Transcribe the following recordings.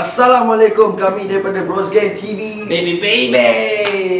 Assalamualaikum, kami daripada Bros Gang TV. Baby.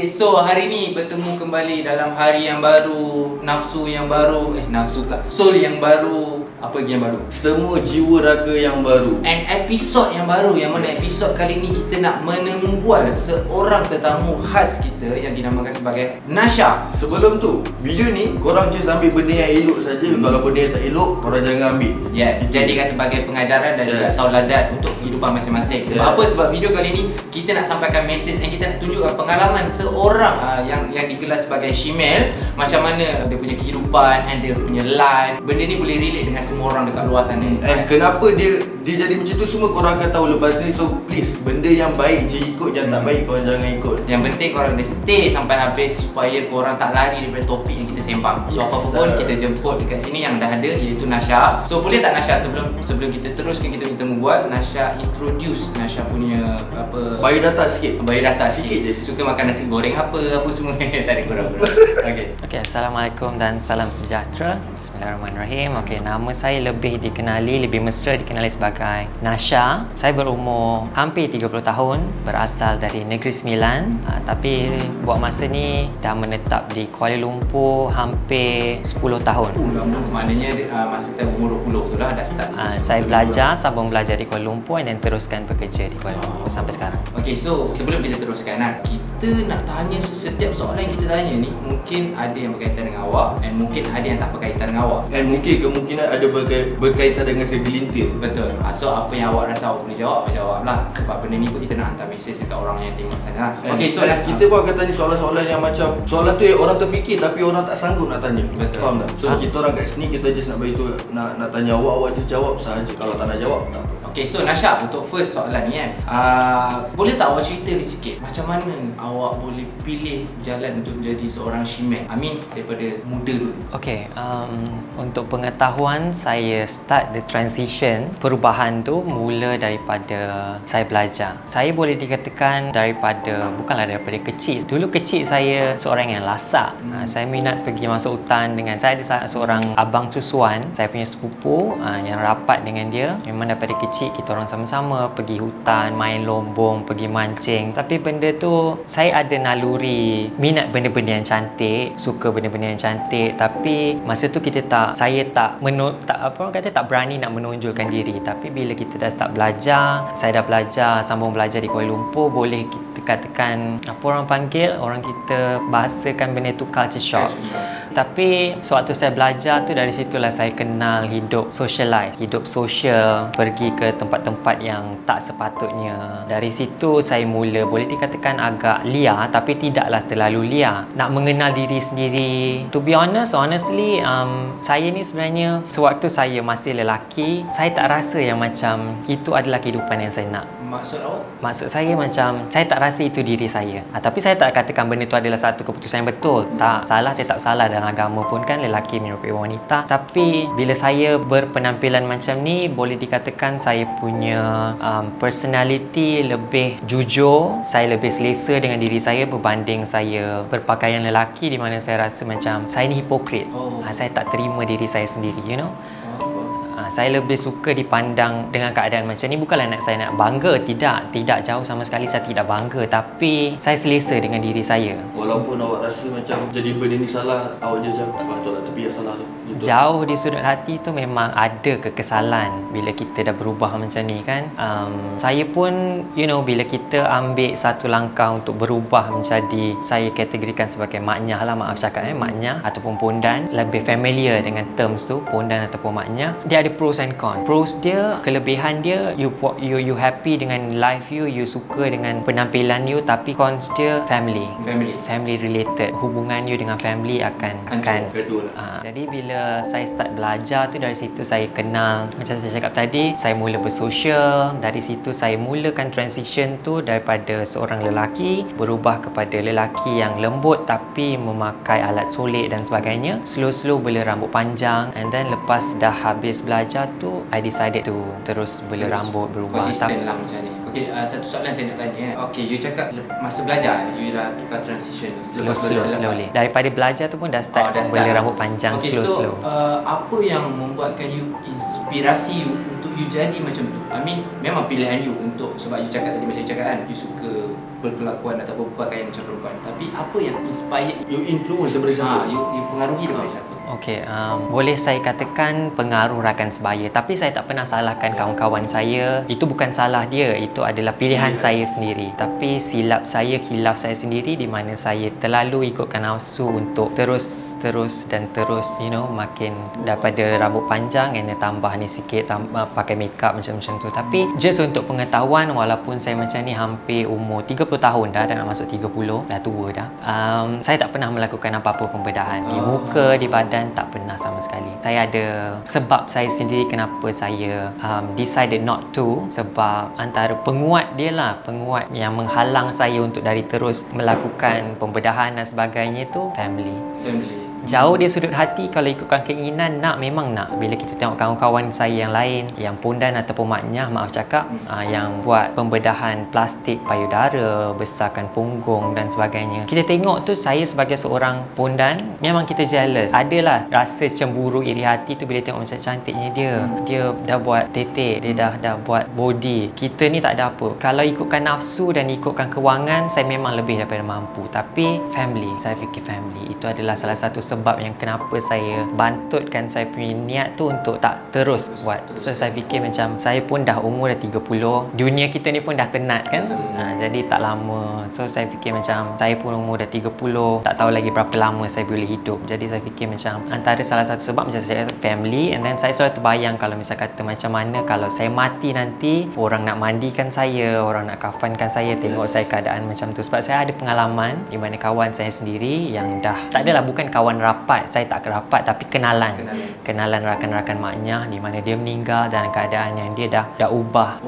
So hari ni bertemu kembali dalam hari yang baru, nafsu yang baru, nafsu pula, soul yang baru, apa lagi yang baru? Semua jiwa raga yang baru. And episod yang baru, yang mana episod kali ni kita nak menemubual seorang tetamu khas kita yang dinamakan sebagai Nasha. Sebelum tu, video ni korang just ambil benda yang elok saja. Kalau benda yang tak elok, korang jangan ambil. Yes, jadikan sebagai pengajaran dan juga tauladan untuk kehidupan masing-masing. Sebab apa? Sebab video kali ni kita nak sampaikan mesej dan kita nak tunjukkan pengalaman seorang yang digelar sebagai Shimel. Macam mana dia punya kehidupan and dia punya life. Benda ni boleh relate dengan semua orang dekat luar sana. And kenapa dia jadi macam tu semua korang akan tahu lepas ni. So please, benda yang baik je ikut, yang tak baik korang jangan ikut. Yang penting korang kena stay sampai habis supaya korang tak lari daripada topik yang kita sembang. So apa pun kita jemput dekat sini yang dah ada, iaitu Nasha. So boleh tak Nasha sebelum kita teruskan kita buat, Nasha introduce Nasha punya apa, biodata sikit. Biodata sikit je. Suka makan nasi goreng apa semua. Tak ada korang. Okey, Assalamualaikum dan salam sejahtera. Bismillahirrahmanirrahim. Okey, nama saya lebih mesra dikenali sebagai Nasha. Saya berumur hampir 30 tahun, berasal dari Negeri Sembilan, tapi buat masa ni dah menetap di Kuala Lumpur hampir 10 tahun. Lama. Maknanya masa time umur 20 tu lah dah start. Saya sambung belajar di Kuala Lumpur dan teruskan bekerja di Kuala Lumpur sampai sekarang. Okey, so sebelum kita teruskan, kita nak tanya setiap soalan yang kita tanya ni mungkin ada yang berkaitan dengan awak dan mungkin ada yang tak berkaitan dengan awak. Dan mungkin kemungkinan ada berkaitan dengan segelintir. Betul. So apa yang awak rasa awak boleh jawab lah. Sebab benda ni pun kita nak hantar mesej dekat orang yang tengok sana lah. Okey, so kita pun akan tanya soalan-soalan yang macam soalan tu yang orang terfikir tapi orang tak sanggup nak tanya. Betul. Faham tak? So kita orang kat sini kita just nak beritahu, nak tanya awak just jawab sahaja. Kalau tak nak jawab, tak apa. Okey, so Nasha, untuk first soalan ni kan, boleh tak awak cerita sikit macam mana awak boleh pilih jalan untuk menjadi seorang Shimel? I mean daripada muda dulu. Okey, untuk pengetahuan, saya start the transition, perubahan tu mula daripada saya belajar. Saya boleh dikatakan bukanlah daripada kecil. Dulu kecil saya seorang yang lasak. Saya minat pergi masuk hutan dengan saya ada seorang abang susuan, saya punya sepupu yang rapat dengan dia. Memang daripada kecil kita orang sama-sama pergi hutan, main lombong, pergi mancing. Tapi benda tu saya ada naluri minat benda-benda yang cantik, suka benda-benda yang cantik. Tapi masa tu saya tak berani nak menonjolkan diri. Tapi bila kita dah start belajar, saya dah belajar, sambung belajar di Kuala Lumpur, boleh kita katakan apa orang kita bahasakan benda tu culture shock. Tapi sewaktu saya belajar tu, dari situlah saya kenal hidup socialize, hidup sosial, pergi ke tempat-tempat yang tak sepatutnya. Dari situ saya mula boleh dikatakan agak liar, tapi tidaklah terlalu liar. Nak mengenal diri sendiri. To be honestly, saya ni sebenarnya sewaktu saya masih lelaki, saya tak rasa yang macam itu adalah kehidupan yang saya nak. Maksud awak? Maksud saya macam saya tak rasa itu diri saya. Tapi saya tak katakan benda itu adalah satu keputusan yang betul. Tak salah, tetap salah. Dalam agama pun kan lelaki menyerupai wanita. Tapi bila saya berpenampilan macam ni, boleh dikatakan saya punya personality lebih jujur. Saya lebih selesa dengan diri saya berbanding saya berpakaian lelaki, di mana saya rasa macam saya ni hipokrit. Saya tak terima diri saya sendiri, you know. Saya lebih suka dipandang dengan keadaan macam ni. Bukanlah saya nak bangga, tidak jauh sama sekali, saya tidak bangga. Tapi saya selesa dengan diri saya. Walaupun awak rasa macam jadi benda ni salah, awak je macam betul lah, tapi yang salah tu. Jauh di sudut hati tu memang ada kekesalan bila kita dah berubah macam ni kan. Saya pun bila kita ambil satu langkah untuk berubah menjadi, saya kategorikan sebagai maknyah lah, maaf cakap maknyah ataupun pondan, lebih familiar dengan terms tu, pondan ataupun maknyah. Dia ada pros and cons. Pros dia, kelebihan dia, you happy dengan life you suka dengan penampilan you, tapi cons dia family related. Hubungan you dengan family akan jadi bila saya start belajar tu, dari situ saya kenal, macam saya cakap tadi, saya mula bersosial. Dari situ saya mulakan transition tu daripada seorang lelaki berubah kepada lelaki yang lembut tapi memakai alat solek dan sebagainya. Slow bela rambut panjang, and then lepas dah habis belajar tu, I decided to terus bela rambut, berubah. Konsisten lah macam ni. Okay, satu soalan saya nak tanya. Okay, you cakap masa belajar you dah tukar transition slowly. Daripada belajar tu pun dah start bela rambut panjang. Okay, slow. Apa yang membuatkan you, inspirasi you untuk you jadi macam tu? I mean, memang pilihan you untuk, sebab you cakap tadi, macam you cakap kan, you suka berkelakuan ataupun berpakaian macam perempuan. Tapi apa yang inspire you, influence daripada siapa? You pengaruhi daripada siapa? Okey, boleh saya katakan pengaruh rakan sebaya, tapi saya tak pernah salahkan kawan-kawan saya. Itu bukan salah dia, itu adalah pilihan saya sendiri. Tapi khilaf saya sendiri, di mana saya terlalu ikutkan nafsu untuk terus makin daripada rambut panjang and tambah ni sikit, pakai makeup macam tu. Tapi just untuk pengetahuan, walaupun saya macam ni hampir umur 30 tahun dah nak masuk 30, dah tua dah, saya tak pernah melakukan apa-apa pembedahan di muka, di badan, tak pernah sama sekali. Saya ada sebab saya sendiri kenapa saya decided not to, sebab antara penguat penguat yang menghalang saya untuk dari terus melakukan pembedahan dan sebagainya tu family. Jauh dia sudut hati, kalau ikutkan keinginan, memang nak. Bila kita tengok kawan-kawan saya yang lain, yang pondan ataupun maknyah, maaf cakap, yang buat pembedahan plastik payudara, besarkan punggung dan sebagainya, kita tengok tu, saya sebagai seorang pondan, memang kita jealous. Adalah rasa cemburu, iri hati tu bila tengok macam cantiknya dia dah buat tetek, dia dah buat body. Kita ni tak ada apa. Kalau ikutkan nafsu dan ikutkan kewangan, saya memang lebih daripada mampu. Tapi family, saya fikir family itu adalah salah satu sebab yang kenapa saya bantutkan saya punya niat tu untuk tak terus buat. So saya fikir macam saya pun dah umur dah 30, dunia kita ni pun dah tenat kan, jadi tak lama. So saya fikir macam saya pun umur dah 30, tak tahu lagi berapa lama saya boleh hidup. Jadi saya fikir macam antara salah satu sebab macam saya family, and then saya selalu terbayang kalau misal kata macam mana kalau saya mati nanti, orang nak mandikan saya, orang nak kafankan saya, tengok saya keadaan macam tu. Sebab saya ada pengalaman di mana kawan saya sendiri yang dah, tak adalah bukan kawan rapat, saya tak rapat, tapi kenalan rakan-rakan maknyah, di mana dia meninggal dalam keadaan yang dia dah ubah,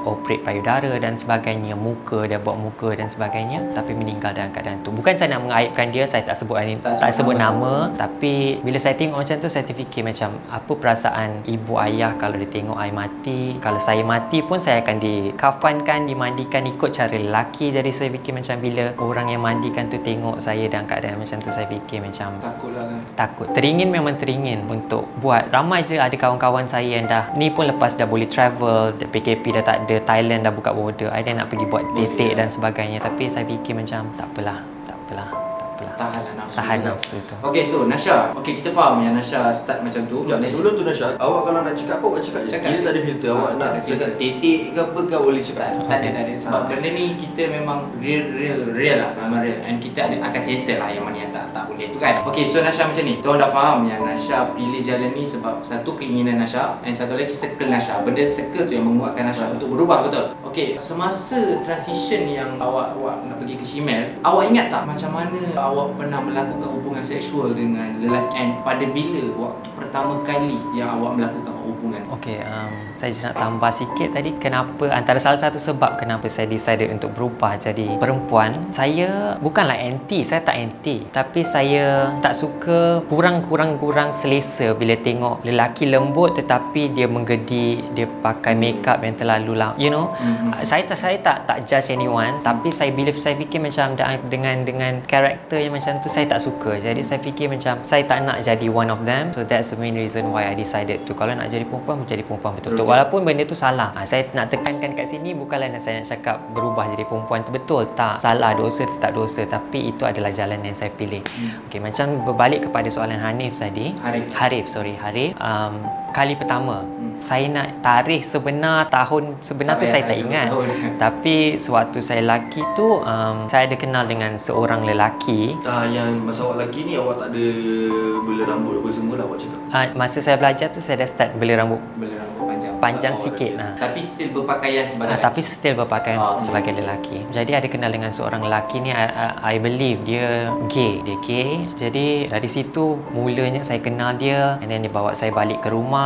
operate payudara dan sebagainya, dia buat muka dan sebagainya, tapi meninggal dalam keadaan tu. Bukan saya nak mengaibkan dia, saya tak sebut nama, tapi bila saya tengok macam tu, saya terfikir macam apa perasaan ibu ayah kalau dia tengok saya mati. Kalau saya mati pun saya akan dikafankan, dimandikan ikut cara lelaki. Jadi saya fikir macam bila orang yang mandikan tu tengok saya dalam keadaan macam tu, saya fikir macam takut. Teringin, memang teringin untuk buat. Ramai je ada kawan-kawan saya yang dah ni pun lepas dah boleh travel, PKP dah tak ada, Thailand dah buka border, ada nak pergi buat tetek dan sebagainya. Tapi saya fikir macam tak apalah. Tahan nafsu tu. Okay, so Nasha, kita faham yang Nasha start macam tu. Sebelum tu Nasha, awak kalau nak cakap apa, awak cakap je. Kita tak ada filter. Awak nak cakap tetek ke apa ke, boleh cakap. Tak ada. Sebab benda ni kita memang real lah. Memang real. And kita akan sensor lah yang mana yang tak boleh tu kan. Okay, so Nasha macam ni, tuan dah faham yang Nasha pilih jalan ni sebab satu keinginan Nasha, and satu lagi circle Nasha. Benda circle tu yang menguatkan Nasha untuk berubah, betul? Okay, semasa transition yang awak nak pergi ke Shimel, awak ingat tak macam mana awak pernah melakukan hubungan seksual dengan lelaki, and pada bila waktu pertama kali yang awak melakukan hubungan? Okey, saya just nak tambah sikit tadi, kenapa, antara salah satu sebab kenapa saya decided untuk berubah jadi perempuan. Saya bukanlah anti, saya tak anti, tapi saya tak suka, kurang selesa bila tengok lelaki lembut tetapi dia menggedi, dia pakai makeup yang terlalu Saya tak judge anyone, tapi saya fikir macam dengan karakter yang macam tu saya tak suka. Jadi saya fikir macam saya tak nak jadi one of them. So that's the main reason why I decided to, kalau nak jadi perempuan, jadi perempuan betul-betul. Walaupun benda tu salah. Saya nak tekankan kat sini bukanlah saya nak cakap berubah jadi perempuan tu betul, tak. Salah, dosa tu tak dosa, tapi itu adalah jalan yang saya pilih. Okey, macam berbalik kepada soalan Hanif tadi. Harif. Kali pertama saya nak tarikh sebenar, tahun sebenar tu saya tak ingat. Tapi sewaktu saya lelaki tu saya ada kenal dengan seorang lelaki. Yang masa awak lelaki ni awak tak ada bela rambut apa semua lah awak cakap. Masa saya belajar tu saya dah start bela rambut panjang sikit. Tapi still berpakaian sebagai lelaki. Jadi ada kenal dengan seorang lelaki ni, I believe dia gay. Jadi dari situ mulanya saya kenal dia, and then dia bawa saya balik ke rumah.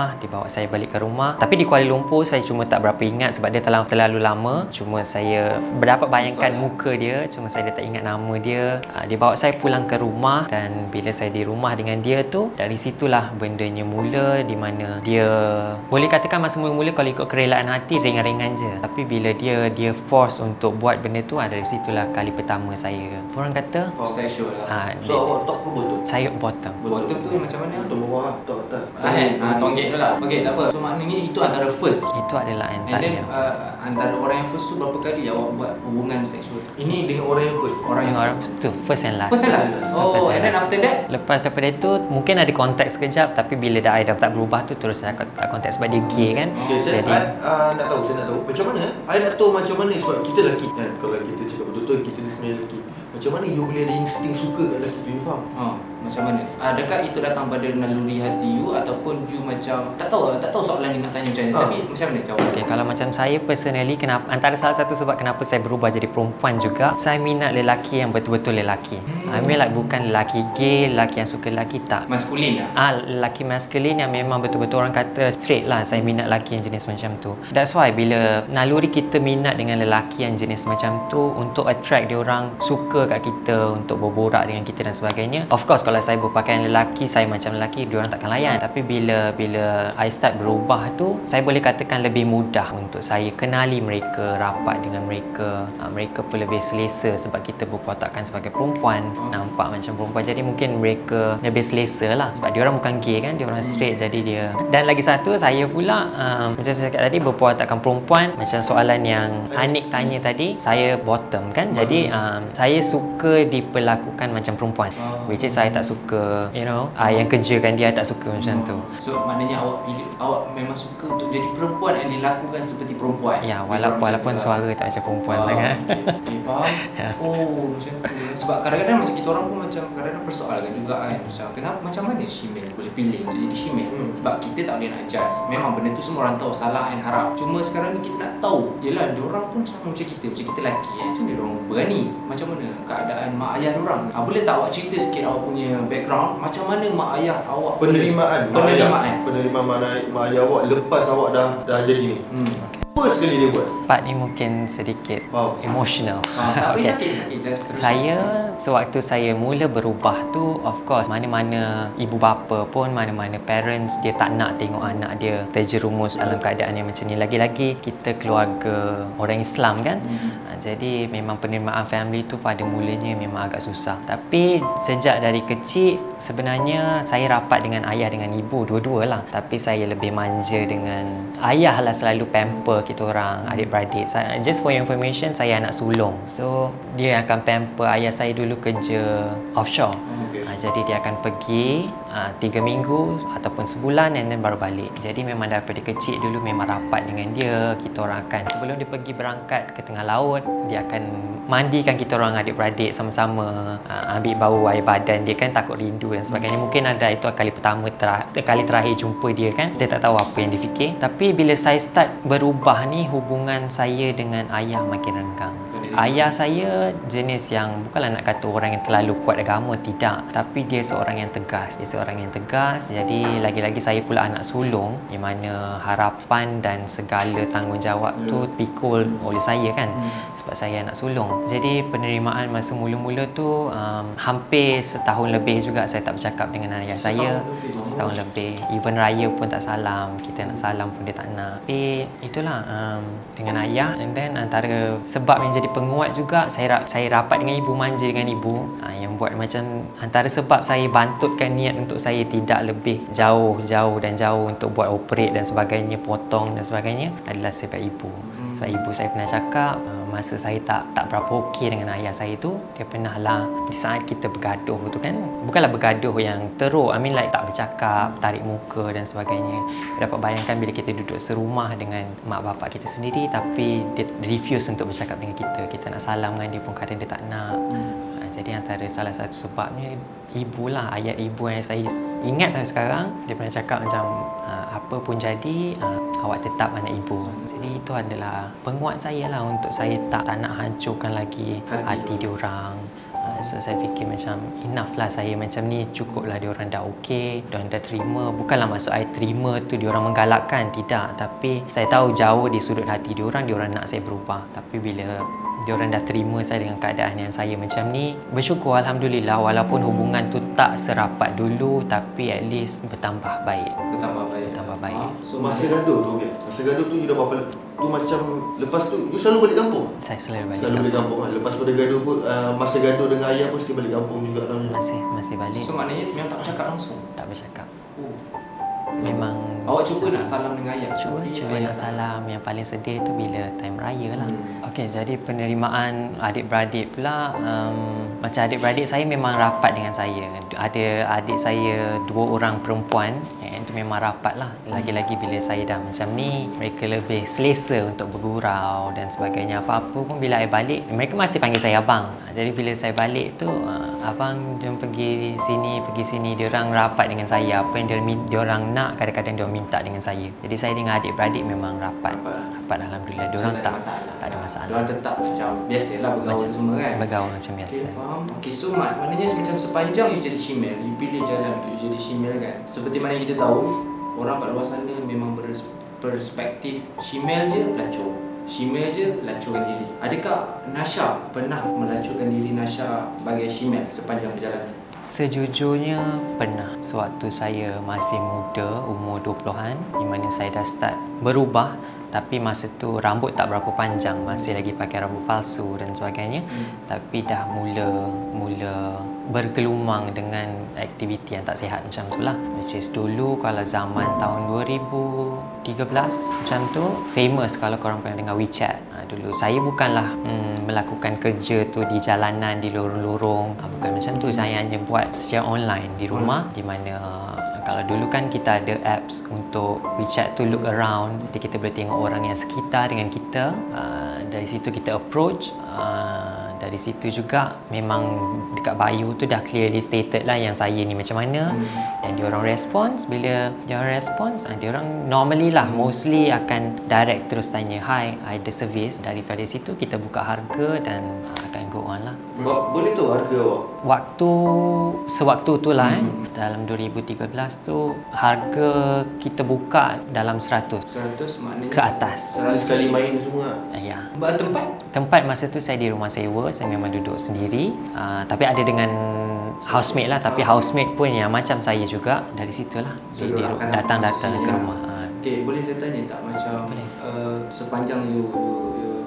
Tapi di Kuala Lumpur saya cuma tak berapa ingat sebab dia terlalu lama. Cuma saya berdapat bayangkan muka dia, cuma saya tak ingat nama dia. Dia bawa saya pulang ke rumah, dan bila saya di rumah dengan dia tu, dari situlah bendanya mula, di mana dia boleh katakan masa mula-mula kalau ikut kerelaan hati ringan-ringan je, tapi bila dia force untuk buat benda tu, dari situlah kali pertama saya, orang kata sexual lah. So awak top ke bottom? Saya bottom Tu macam mana? Bottom bawah lah, top atas. Tonggek tu lah. Okey, tak apa. So maknanya itu antara first. Itu adalah And antara then antara orang yang first tu berapa kali awak buat hubungan seksual? Ini dengan orang yang first. orang tu first and last. First and First and and then last. after that? Lepas daripada itu mungkin ada konteks sekejap, tapi bila dah I dah tak berubah tu terus saya tak konteks sebab dia gay kan. Okay, saya nak tahu macam mana I nak tahu macam mana, sebab kita lelaki kan, kalau kita cakap betul-betul kita ni sebenarnya lelaki, macam mana you boleh ada insting suka kat lelaki tu, you faham? Macam mana? Adakah itu datang pada naluri hati you, ataupun you macam tak tahu soalan ni nak tanya macam mana, tapi macam mana jawab? Okay, kalau macam saya personally, kenapa, antara salah satu sebab kenapa saya berubah jadi perempuan juga, saya minat lelaki yang betul-betul lelaki. I mean like bukan lelaki gay, lelaki yang suka lelaki, tak. Maskulin lah? Lelaki maskulin yang memang betul-betul orang kata straight lah. Saya minat lelaki yang jenis macam tu. That's why bila naluri kita minat dengan lelaki yang jenis macam tu, untuk attract dia orang suka kat kita, untuk berborak dengan kita dan sebagainya. Of course kalau saya berpakaian lelaki, saya macam lelaki, dia orang takkan layan. Tapi bila I start berubah tu, saya boleh katakan lebih mudah untuk saya kenali mereka, rapat dengan mereka. Mereka pun lebih selesa sebab kita berwatakkan sebagai perempuan, nampak macam perempuan. Jadi mungkin mereka lebih selesa lah sebab dia orang bukan gay kan, dia orang straight. Jadi dia, dan lagi satu, saya pula macam saya cakap tadi, berwatakkan perempuan. Macam soalan yang Anik tanya tadi, saya bottom kan. Jadi saya suka diperlakukan macam perempuan, which is saya tak suka yang kerjakan dia, tak suka macam tu. So maknanya awak memang suka untuk jadi perempuan dan dilakukan seperti perempuan. Ya, walaupun suara tak macam perempuan sangat. Okay, faham? Macam tu. Sebab kadang-kadang macam kita orang pun macam kadang-kadang persoalkan juga kan, macam mana shemale boleh pilih untuk jadi shemale? Sebab kita tak boleh nak judge. Memang benda tu semua orang tahu salah and haram. Cuma sekarang ni kita nak tahu, yelah diorang pun sama macam kita lelaki kan. Macam mana diorang berani? Macam mana keadaan mak ayah diorang? Boleh tak awak cerita sikit awak punya background, macam mana mak ayah awak Penerimaan mak ayah awak lepas awak dah jadi ni? First kali dia buat? Part ni mungkin sedikit emotional. Tapi sakit. Saya, sewaktu saya mula berubah tu, of course mana-mana ibu bapa pun, mana-mana parents, dia tak nak tengok anak dia terjerumus dalam keadaan yang macam ni. Lagi-lagi kita keluarga orang Islam kan. Jadi memang penerimaan family tu pada mulanya memang agak susah. Tapi sejak dari kecil, sebenarnya saya rapat dengan ayah dengan ibu, dua-dua lah. Tapi saya lebih manja dengan ayah lah, selalu pamper kita orang adik-beradik. Just for your information, saya anak sulung. So dia akan pamper. Ayah saya dulu kerja offshore. Jadi dia akan pergi 3 minggu ataupun sebulan and then baru balik. Jadi memang daripada kecil dulu memang rapat dengan dia. Kita orang akan, sebelum dia pergi berangkat ke tengah laut, dia akan mandikan kita orang adik-beradik sama-sama, ambil bau air badan dia kan, takut rindu dan sebagainya. Mungkin ada itu kali pertama kali terakhir jumpa dia kan. Dia tak tahu apa yang dia fikir. Tapi bila saya start berubah ni, hubungan saya dengan ayah makin renggang. Ayah saya jenis yang bukanlah nak kata orang yang terlalu kuat agama, tidak. Tapi Tapi dia seorang yang tegas. Jadi lagi-lagi saya pula anak sulung, di mana harapan dan segala tanggungjawab tu pikul oleh saya kan, sebab saya anak sulung. Jadi penerimaan masa mula-mula tu hampir setahun lebih juga saya tak bercakap dengan ayah saya. Setahun lebih. Even raya pun tak salam. Kita nak salam pun dia tak nak. Tapi itulah dengan ayah. And then antara sebab yang jadi penguat juga, saya rapat dengan ibu, manja dengan ibu, yang buat macam antara sebab saya bantutkan niat untuk saya tidak lebih jauh untuk buat operate dan sebagainya, potong dan sebagainya, adalah sebab ibu. Sebab ibu saya pernah cakap masa saya tak berapa okey dengan ayah saya tu, dia pernah lah di saat kita bergaduh tu kan, bukanlah bergaduh yang teruk, I mean like tak bercakap, tarik muka dan sebagainya. Dapat bayangkan bila kita duduk serumah dengan mak bapak kita sendiri, tapi dia refuse untuk bercakap dengan kita nak salam dengan dia pun kadang dia tak nak. Jadi antara salah satu sebabnya ibulah, ayat ibu yang saya ingat sampai sekarang, dia pernah cakap macam apa pun jadi, awak tetap anak ibu. Jadi itu adalah penguat saya lah untuk saya tak nak hancurkan lagi hati diorang. So saya fikir macam enough lah saya macam ni, cukup lah diorang dah okey, diorang dah terima. Bukanlah maksud saya terima tu diorang menggalakkan, tidak. Tapi saya tahu jauh di sudut hati diorang nak saya berubah. Tapi bila diorang dah terima saya dengan keadaan yang saya macam ni, bersyukur Alhamdulillah, walaupun hubungan tu tak serapat dulu, tapi at least bertambah baik. So masa gaduh tu you dah berapa tu, macam lepas tu you selalu balik kampung? Saya selalu balik kampung kan? Lepas pada gaduh pun masa gaduh dengan ayah pun mesti balik kampung juga kan? Masih balik. So maknanya memang tak bercakap langsung? Tak bercakap. Memang awak cuba nak salam dengan ayah? Cuba nak salam. Yang paling sedih tu bila time raya lah. Okey, jadi penerimaan adik-beradik pula, macam adik-beradik saya memang rapat dengan saya. Ada adik saya 2 orang perempuan, itu memang rapat lah. Lagi-lagi bila saya dah macam ni, mereka lebih selesa untuk bergurau dan sebagainya. Apa-apa pun bila saya balik, mereka masih panggil saya abang. Jadi bila saya balik tu, abang jom pergi sini, diorang rapat dengan saya. Apa yang diorang nak, kadang-kadang diorang minta dengan saya. Jadi saya dengan adik-beradik memang rapat Alhamdulillah. Diorang tak ada masalah. Diorang tetap macam biasalah bergaul semua kan? Bergaul macam biasa. Okay, faham. Okay, so maknanya macam sepanjang you jadi shemale, you pilih jalan untuk you jadi shemale kan, seperti mana kita tahu, orang kat luar sana memang berperspektif shemale je pelacur, shemale je pelacurkan diri. Adakah Nasha pernah melacurkan diri Nasha sebagai shemale sepanjang perjalanan? Sejujurnya pernah. Sewaktu saya masih muda, umur 20-an, di mana saya dah start berubah. Tapi masa tu rambut tak berapa panjang, masih lagi pakai rambut palsu dan sebagainya. Tapi dah mula bergelumang dengan aktiviti yang tak sihat macam tu lah. Which is dulu kalau zaman tahun 2013 macam tu, famous kalau korang pernah dengar WeChat. Dulu saya bukanlah melakukan kerja tu di jalanan, di lorong-lorong, bukan macam tu. Saya hanya buat secara online di rumah, di mana kalau dulu kan kita ada apps untuk WeChat tu, look around. Jadi kita boleh tengok orang yang sekitar dengan kita. Dari situ kita approach. Dari situ juga memang dekat bio tu dah clearly stated lah yang saya ni macam mana. Dan diorang respons. Bila diorang respons, diorang normally lah, mostly akan direct terus tanya, hi, ada servis. Daripada situ kita buka harga dan akan go on lah. Boleh tahu harga awak? Sewaktu tu lah dalam 2013 tu, harga kita buka dalam 100 maknanya ke atas. Sekali main semua? Ya. Tempat masa tu saya di rumah sewa, saya memang duduk sendiri. Tapi ada dengan housemate lah, tapi housemate pun yang macam saya juga. Dari situlah so, dia datang ke rumah. Okay, boleh saya tanya tak, macam sepanjang you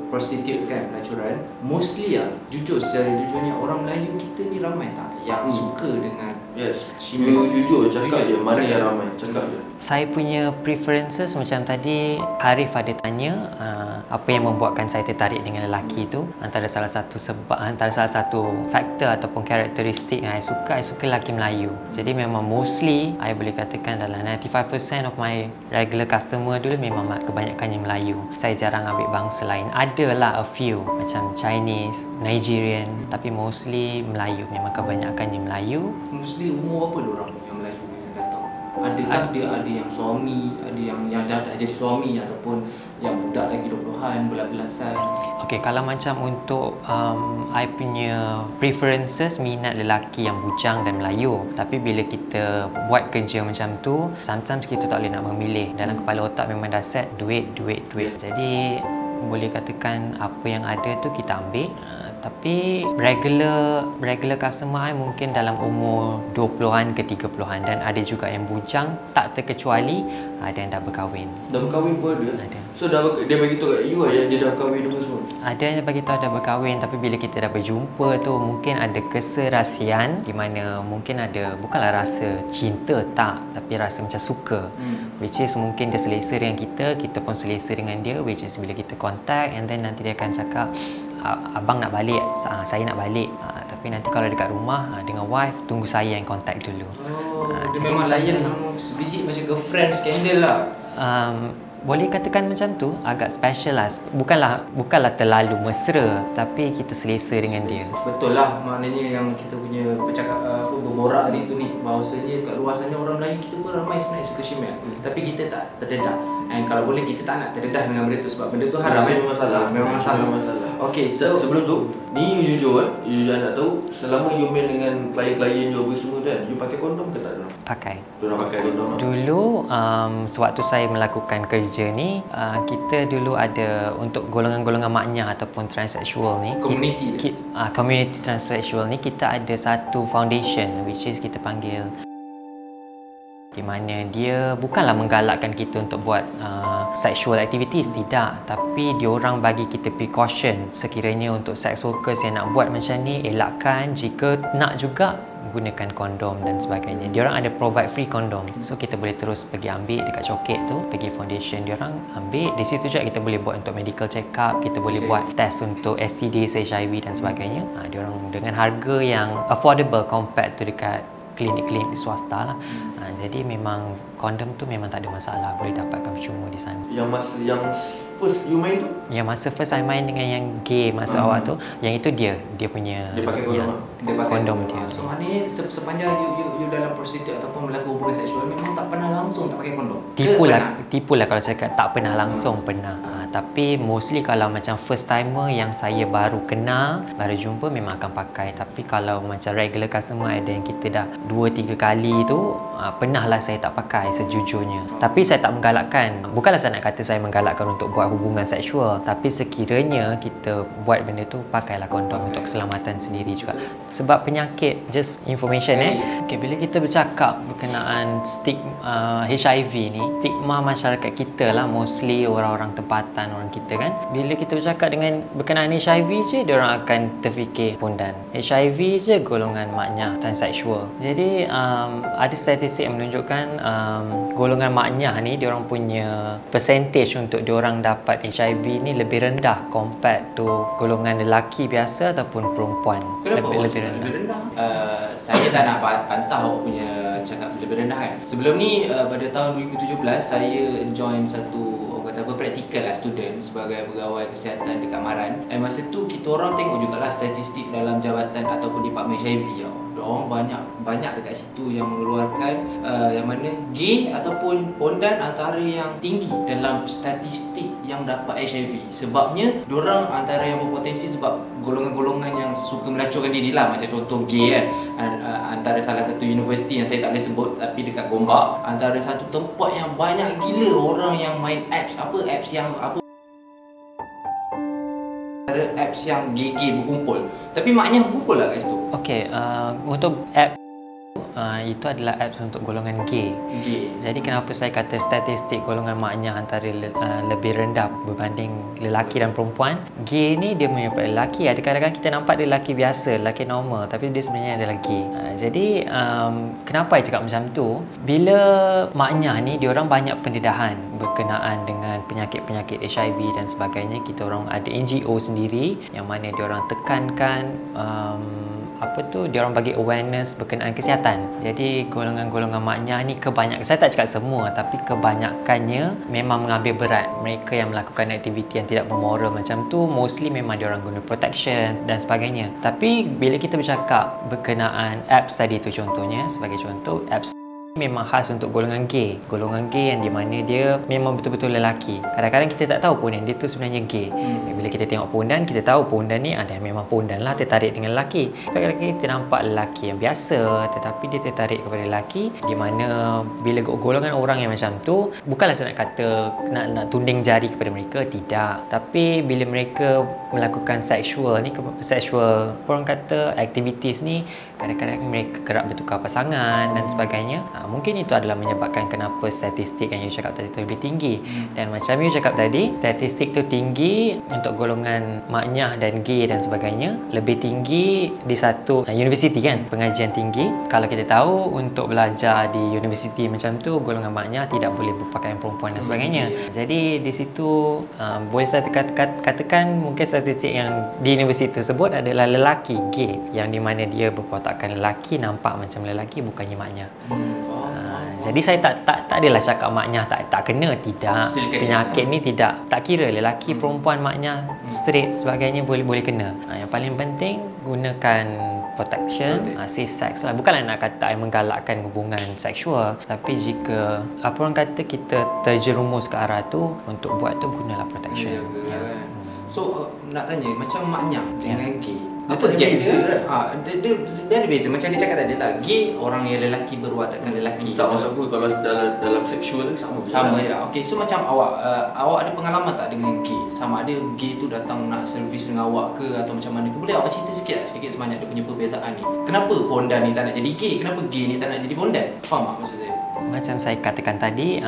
prostitute kan, pelacuran, mostly jujur, secara jujurnya orang Melayu kita ni ramai tak yang suka dengan jujur cakap je, mana yang ramai cakap je. Saya punya preferences macam tadi Harif ada tanya, apa yang membuatkan saya tertarik dengan lelaki tu. Antara salah satu faktor ataupun karakteristik yang saya suka lelaki Melayu. Jadi memang mostly saya boleh katakan dalam 95% of my regular customer dulu memang kebanyakannya Melayu. Saya jarang ambil bangsa lain. Adalah a few macam Chinese, Nigerian, tapi mostly Melayu. Memang kebanyakannya Melayu. Mostly umur apa diorang yang Melayu yang datang? Adakah dia ada yang suami, ada yang dah jadi suami ataupun yang budak lagi 20-an, belas-belasan? Okay, kalau macam untuk I punya preferences, minat lelaki yang bujang dan Melayu. Tapi bila kita buat kerja macam tu, sometimes kita tak boleh nak memilih. Dalam kepala otak memang dah set duit. Jadi boleh katakan apa yang ada tu kita ambil. Tapi regular customer I mungkin dalam umur 20-an ke 30-an, dan ada juga yang bujang, tak terkecuali ada yang dah berkahwin. Dah berkahwin pun ada? Ada. So dia bagi tahu kat you yang dia dah berkahwin apa semua? Ada yang bagi tahu dah berkahwin, tapi bila kita dah berjumpa tu mungkin ada keserasian di mana mungkin ada, bukanlah rasa cinta tak, tapi rasa macam suka. Which is mungkin dia selesa dengan kita pun selesa dengan dia, which is bila kita contact and then nanti dia akan cakap abang nak balik, saya nak balik, tapi nanti kalau dekat rumah dengan wife, tunggu saya yang contact dulu. Dia memang layan sebiji macam girlfriend scandal lah. Boleh katakan macam tu, agak special lah. Bukanlah terlalu mesra, tapi kita selesa dengan dia. Betul lah, maknanya yang kita punya berborak hari tu ni, bahawasanya kat luar sana orang Melayu kita pun ramai sebenarnya suka shemale. Tapi kita tak terdedah. And kalau boleh kita tak nak terdedah dengan benda tu, sebab benda tu haram. Memang masalah. Memang masalah. Okay, so sebelum tu, ni you jujur you nak tahu, selama you main dengan klien-klien you semua kan, you pakai kondom ke tak? Pakai. Diorang pakai kondom? Dulu, sewaktu saya melakukan kerja ni, kita dulu ada untuk golongan-golongan maknyah ataupun transseksual ni, community transseksual ni, kita ada satu foundation which is kita panggil, di mana dia bukanlah menggalakkan kita untuk buat sexual activities, tidak, tapi diorang bagi kita precaution sekiranya untuk sex workers yang nak buat macam ni, elakkan. Jika nak juga, gunakan kondom dan sebagainya. Diorang ada provide free kondom, so kita boleh terus pergi ambil dekat coket tu, pergi foundation diorang ambil. Di situ juga kita boleh buat untuk medical check up, kita boleh buat test untuk STD, HIV dan sebagainya. Diorang dengan harga yang affordable compared to dekat klinik-klinik di swasta lah. Jadi memang kondom tu memang tak ada masalah, boleh dapatkan percuma di sana. Yang first you main tu? Yang masa first saya main dengan yang gay masa awal tu, yang itu dia punya, dia pakai kondom. Dia pakai kondom dia. So maknanya sepanjang you dalam prostitut ataupun melakukan hubungan seksual, memang tak pernah langsung tak pakai kondom? Tipulah kalau saya kata tak pernah langsung, pernah. Tapi mostly kalau macam first timer yang saya baru kenal, baru jumpa, memang akan pakai. Tapi kalau macam regular customer, ada yang kita dah 2-3 kali tu, pernahlah saya tak pakai sejujurnya. Tapi saya tak menggalakkan. Bukanlah saya nak kata saya menggalakkan untuk buat hubungan seksual, tapi sekiranya kita buat benda tu, pakailah kondom untuk keselamatan sendiri juga. Sebab penyakit, just information okay, bila kita bercakap berkenaan HIV ni, stigma masyarakat kita lah, mostly orang-orang tempatan, orang kita kan, bila kita bercakap dengan berkenaan HIV je, diorang akan terfikir pondan. HIV je golongan maknyah transseksual. Jadi ada statistik yang menunjukkan golongan maknyah ni, diorang punya percentage untuk diorang dapat HIV ni lebih rendah compared to golongan lelaki biasa ataupun perempuan. Kenapa lebih rendah? Saya tak nak bantah awak punya cakap lebih rendah kan. Sebelum ni pada tahun 2017 saya join satu praktikal lah, student sebagai pegawai kesihatan dekat Maran. Masa tu kita orang tengok jugalah statistik dalam jabatan ataupun departmen HIV tau. Diorang banyak dekat situ yang mengeluarkan yang mana gay ataupun pondan antara yang tinggi dalam statistik yang dapat HIV. Sebabnya diorang antara yang berpotensi sebab golongan-golongan yang suka melacurkan diri lah, macam contoh gay kan. Antara salah satu universiti yang saya tak boleh sebut, tapi dekat Gombak, antara satu tempat yang banyak gila orang yang main apps apps yang gay berkumpul. Tapi maknya berkumpul lah kat situ. Okey, untuk app itu adalah apps untuk golongan gay. Jadi kenapa saya kata statistik golongan maknyah antara lebih rendah berbanding lelaki dan perempuan? Gay ni dia menyebabkan lelaki. Ada kadang-kadang kita nampak dia lelaki biasa, lelaki normal, tapi dia sebenarnya adalah gay. Jadi kenapa saya cakap macam tu? Bila maknyah ni, diorang banyak pendedahan berkenaan dengan penyakit-penyakit HIV dan sebagainya. Kita orang ada NGO sendiri yang mana diorang tekankan diorang bagi awareness berkenaan kesihatan. Jadi golongan-golongan maknyah ni kebanyakan, saya tak cakap semua, tapi kebanyakannya memang mengambil berat. Mereka yang melakukan aktiviti yang tidak bermoral macam tu, mostly memang diorang guna protection dan sebagainya. Tapi bila kita bercakap berkenaan apps tadi tu, contohnya, sebagai contoh apps memang khas untuk golongan gay. Golongan gay yang di mana dia memang betul-betul lelaki. Kadang-kadang kita tak tahu pondan dia tu sebenarnya gay. Bila kita tengok pondan, kita tahu pondan ni ada memang pondan lah, tertarik dengan lelaki. Tapi kadang-kadang kita nampak lelaki yang biasa tetapi dia tertarik kepada lelaki, di mana bila golongan orang yang macam tu, bukanlah saya nak kata nak tunding jari kepada mereka, tidak. Tapi bila mereka melakukan sexual orang kata activities ni, kadang-kadang mereka kerap bertukar pasangan dan sebagainya. Mungkin itu adalah menyebabkan kenapa statistik yang you cakap tadi tu lebih tinggi. Dan macam you cakap tadi, statistik tu tinggi untuk golongan maknyah dan gay dan sebagainya, lebih tinggi di satu universiti kan, pengajian tinggi. Kalau kita tahu untuk belajar di universiti macam tu, golongan maknyah tidak boleh berpakaian perempuan dan sebagainya. Jadi di situ boleh saya katakan mungkin statistik yang di universiti tersebut adalah lelaki gay, yang di mana dia berwatakkan lelaki, nampak macam lelaki, bukannya maknyah. Jadi saya tak adalah cakap maknyah tak kena, tidak. Penyakit ni tak kira lelaki, perempuan, maknyah, straight sebagainya boleh kena. Yang paling penting gunakan protection, safe sex lah. Bukanlah nak kata menggalakkan hubungan seksual, tapi jika orang kata kita terjerumus ke arah tu, untuk buat tu gunalah protection. So nak tanya, macam maknyah dengan gay, apa dia beza kan? Dia ada beza. Macam dia cakap tadi lah, gay orang yang lelaki berwatakkan lelaki. Tak, maksud aku kalau dalam seksual sama ya. Okey, so macam awak ada pengalaman tak dengan gay? Sama ada gay tu datang nak servis dengan awak ke atau macam mana ke? Boleh awak cerita sedikit sebanyak dia punya perbezaan ni? Kenapa pondan ni tak nak jadi gay? Kenapa gay ni tak nak jadi pondan? Faham tak maksud saya? Macam saya katakan tadi,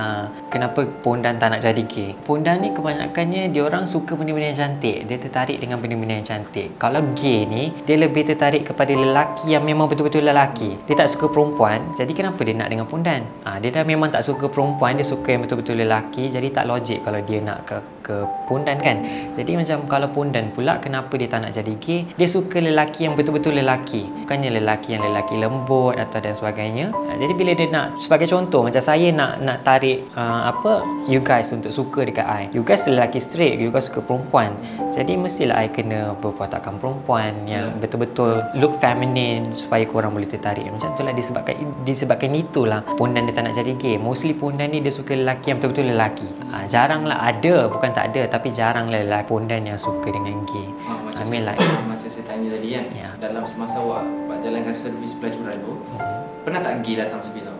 kenapa pondan tak nak jadi gay? Pondan ni kebanyakannya dia orang suka benda-benda yang cantik. Dia tertarik dengan benda-benda yang cantik. Kalau gay ni, dia lebih tertarik kepada lelaki yang memang betul-betul lelaki. Dia tak suka perempuan. Jadi kenapa dia nak dengan pondan? Dia dah memang tak suka perempuan, dia suka yang betul-betul lelaki. Jadi tak logik kalau dia nak ke pondan kan. Jadi macam kalau pondan pula, kenapa dia tak nak jadi gay? Dia suka lelaki yang betul-betul lelaki, bukannya lelaki yang lelaki lembut atau dan sebagainya. Jadi bila dia nak, sebagai contoh macam saya nak tarik you guys untuk suka dekat I. You guys lelaki straight, you guys suka perempuan. Jadi mestilah I kena berwatakkan perempuan yang betul-betul look feminine supaya korang boleh tertarik. Macam itulah disebabkan itulah pondan dia tak nak jadi gay. Mostly pondan ni dia suka lelaki yang betul-betul lelaki. Jaranglah ada, bukan tak ada, tapi jaranglah lelaki pondan yang suka dengan gay. Masa saya tanya tadi kan, dalam semasa awak jalankan servis pelacuran tu, pernah tak gay datang servis awak?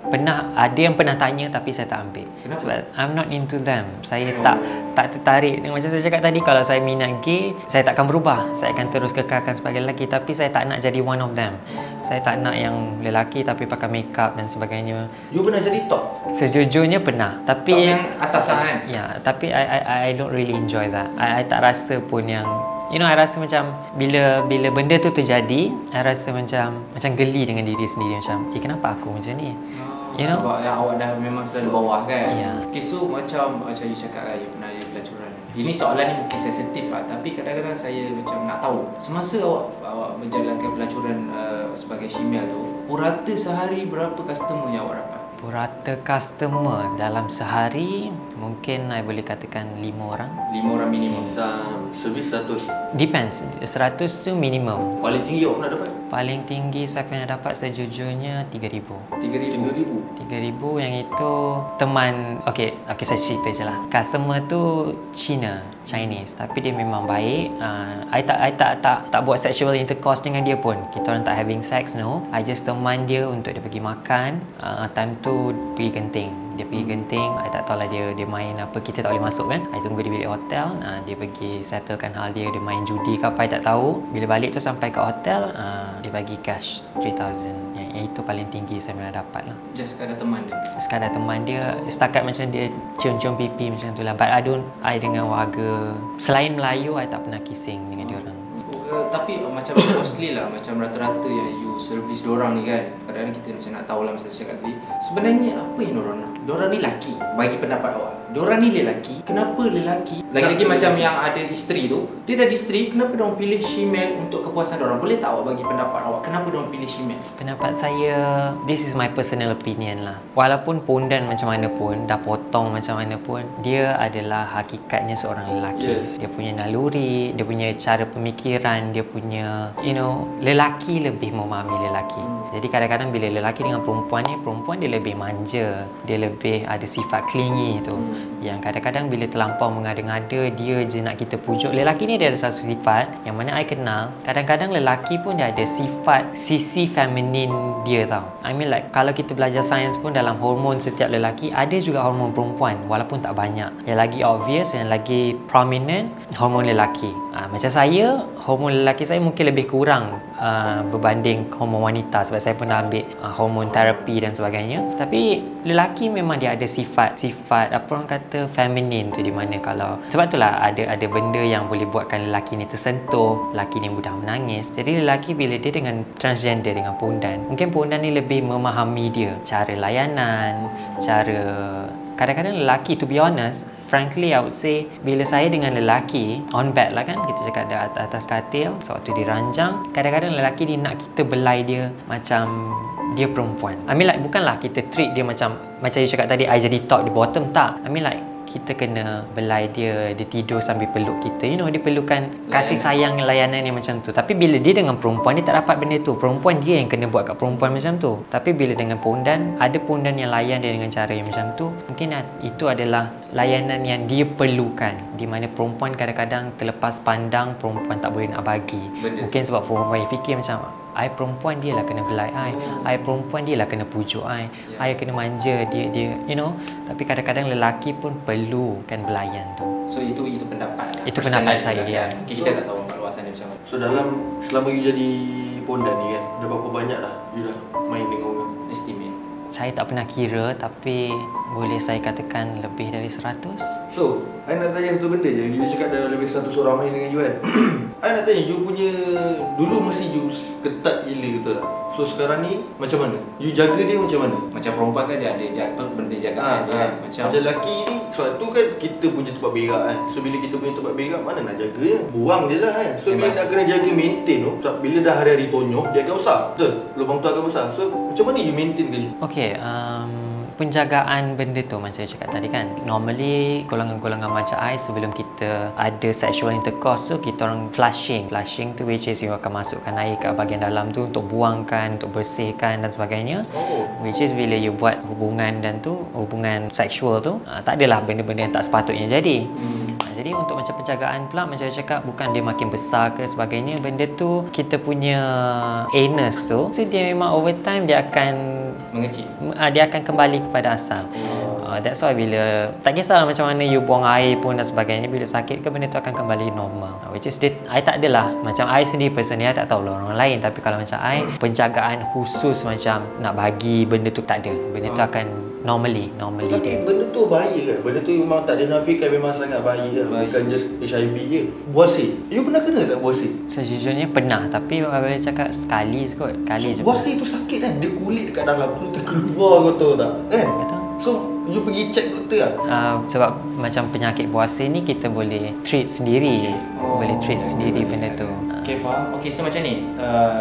Pernah, ada yang pernah tanya tapi saya tak ambil. Kenapa? Sebab I'm not into them. Saya tak tertarik. Macam saya cakap tadi, kalau saya minat gay, saya takkan berubah. Saya akan terus kekalkan sebagai lelaki, tapi saya tak nak jadi one of them. Saya tak nak yang lelaki tapi pakai makeup dan sebagainya. You pernah jadi top? Sejujurnya pernah, tapi top yang atas kan? Ya, tapi I don't really enjoy that. I tak rasa pun yang, I rasa macam bila benda tu terjadi, I rasa macam geli dengan diri sendiri, macam kenapa aku macam ni? Sebab yang awak dah memang selalu bawah kan? Yeah. So macam you cakap kan, you pernah jadi pelacuran. Ini soalan ni mungkin sensitif lah, tapi kadang-kadang saya macam nak tahu, semasa awak menjalankan pelacuran sebagai shemale tu, purata sehari berapa customer yang awak dapat? Purata customer dalam sehari mungkin I boleh katakan 5 orang. 5 orang minimum. Servis 100. Depends. 100 tu minimum. Paling tinggi awak pernah dapat? Paling tinggi saya pernah dapat sejujurnya 3,000. 3,000 yang itu teman. Okey saya cerita je lah. Customer tu Chinese, tapi dia memang baik. I tak buat sexual intercourse dengan dia pun. Kita orang tak having sex, no. I just teman dia untuk dia pergi makan. Time tu pergi genting. Dia pergi genting, I tak tahulah dia main apa, kita tak boleh masuk kan. I tunggu di bilik hotel, dia pergi settlekan hal dia main judi ke apa, I tak tahu. Bila balik tu sampai ke hotel, dia bagi cash 3,000. Yang itu paling tinggi saya pernah dapat lah. Just sekadar teman dia? Sekadar teman dia, setakat macam dia cium-cium pipi macam tu lah. But I dengan warga selain Melayu, I tak pernah kissing dengan dia orang. Tapi macam mostly lah, macam rata-rata yang you servis diorang ni kan, kadang-kadang kita macam nak tahu lah, masa saya cakap tadi, sebenarnya apa yang diorang nak? Diorang ni laki, bagi pendapat awak. diorang ni lelaki, kenapa lelaki lagi-lagi macam yang ada isteri tu, dia dah ada isteri, kenapa diorang pilih shemale untuk kepuasan diorang? Boleh tak awak bagi pendapat awak kenapa diorang pilih shemale? Pendapat saya, this is my personal opinion lah. Walaupun pondan macam mana pun, dah potong macam mana pun, dia adalah hakikatnya seorang lelaki. Dia punya naluri, dia punya cara pemikiran, dia punya, lelaki lebih memahami lelaki. Jadi kadang-kadang bila lelaki dengan perempuan ni, perempuan dia lebih manja, dia lebih ada sifat clingy tu. Yang kadang-kadang bila terlampau mengada-ngada, dia je nak kita pujuk. Lelaki ni dia ada satu sifat yang mana I kenal, kadang-kadang lelaki pun dia ada sifat sisi feminin dia tau. I mean like kalau kita belajar sains pun, dalam hormon setiap lelaki ada juga hormon perempuan, walaupun tak banyak. Yang lagi obvious, yang lagi prominent, hormon lelaki. Macam saya, hormon lelaki saya mungkin lebih kurang berbanding hormon wanita, sebab saya pernah ambil hormon terapi dan sebagainya. Tapi lelaki memang dia ada sifat apa orang kata feminin tu, di mana kalau sebab itulah ada benda yang boleh buatkan lelaki ni tersentuh, lelaki ni mudah menangis. Jadi lelaki bila dia dengan transgender, dengan pondan, mungkin pondan ni lebih memahami dia, cara layanan, cara kadang-kadang lelaki, to be honest, frankly I would say, bila saya dengan lelaki on bed lah kan, kita cakap ada atas katil, sewaktu dia ranjang, kadang-kadang lelaki ni nak kita belai dia macam dia perempuan. I mean like bukanlah kita treat dia macam you cakap tadi, I jadi top di bottom, tak. I mean like kita kena belai dia tidur sambil peluk kita. Dia perlukan kasih sayang, layanan yang macam tu. Tapi bila dia dengan perempuan, dia tak dapat benda tu. Perempuan dia yang kena buat kat perempuan macam tu. Tapi bila dengan pondan, ada pondan yang layan dia dengan cara yang macam tu. Mungkin itu adalah layanan yang dia perlukan, di mana perempuan kadang-kadang terlepas pandang, perempuan tak boleh nak bagi. Mungkin sebab perempuan fikir macam, I perempuan, dia lah kena belai I perempuan, dia lah kena pujuk I kena manja dia Tapi kadang-kadang lelaki pun perlukan belayan tu. So itu pendapat. Itu pendapat saya, ya. Kita tak tahu kat luasan dia macam mana. So selama you jadi pondan ni kan, dah berapa banyak dah you dah main dengan orang? Estimate. Saya tak pernah kira, tapi boleh saya katakan lebih dari 100. So, I nak tanya satu benda je. You cakap dah lebih 100 orang main dengan you kan. I nak tanya, you punya dulu masih you ketat gila, betul tak? So sekarang ni macam mana? You jaga dia macam mana? Macam perempuan kan dia ada benda jagaan dia kan. Macam lelaki ni, sebab tu kan kita punya tempat berak kan. So bila kita punya tempat berak, mana nak jaga dia? Buang je lah kan. So bila nak kena jaga maintain tu, bila dah hari-hari tonyoh, dia akan besar. Betul? Lubang tu akan besar. So macam mana you maintain ke? Okay, penjagaan benda tu macam saya cakap tadi kan, normally golongan-golongan macam I, sebelum kita ada sexual intercourse tu, kita orang flushing tu, which is you akan masukkan air kat bahagian dalam tu untuk buangkan, untuk bersihkan dan sebagainya. Which is bila you buat hubungan hubungan seksual tu, tak adalah benda-benda yang tak sepatutnya jadi. Jadi untuk macam penjagaan pula, macam saya cakap, bukan dia makin besar ke sebagainya, benda tu kita punya anus tu, so dia memang over time dia akan mengecil, dia akan kembali kepada asal. That's why bila tak kisahlah macam mana you buang air pun dan sebagainya, bila sakit ke benda tu akan kembali normal. Which is I tak adalah macam I sendiri personally, I tak tahu lah orang lain, tapi kalau macam I, penjagaan khusus macam nak bagi benda tu tak ada. Benda tu akan normally Tapi dia. benda tu bahaya kan? Benda tu memang tak dinafikan, memang sangat bahaya. Bukan just HIV je. Buasir. You pernah kena tak buasir? Sejujurnya pernah, tapi boleh cakap sekali je. Buasir tu sakit kan? Dia kulit dekat dalam tu terkeluar, kau tahu tak? Kan? Betul. So, you pergi check doktor lah? Sebab macam penyakit buasir ni kita boleh treat sendiri. Sendiri benda tu. Okay, faham. Okay, so macam ni,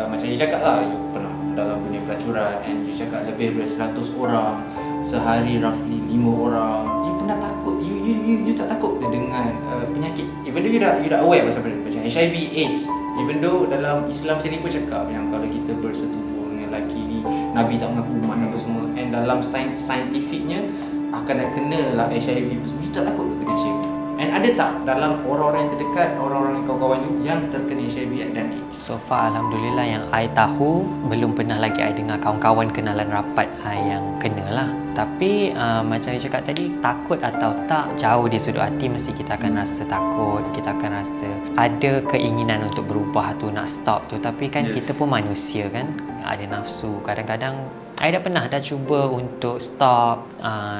macam you cakap lah, you pernah dalam dunia pelacuran, and you cakap lebih dari 100 orang sehari, roughly 5 orang. You pernah takut? You tak takut ke dengan penyakit? Even though you dah aware pasal benda macam HIV, AIDS. Even though dalam Islam sendiri pun cakap yang kalau kita bersetubuh dengan lelaki ni, Nabi tak mengaku umat apa semua. And dalam saintifiknya akan kena lah HIV. You tak takut ke kena HIV? And ada tak dalam orang-orang yang terdekat, orang-orang kawan-kawan you yang terkena HIV dan AIDS? So far alhamdulillah yang I tahu, belum pernah lagi I dengar kawan-kawan kenalan rapat I yang kena lah. Tapi macam saya cakap tadi, takut atau tak, jauh di sudut hati mesti kita akan rasa takut, kita akan rasa ada keinginan untuk berubah tu, nak stop tu. Tapi kan kita pun manusia kan, ada nafsu. Kadang-kadang I dah cuba untuk stop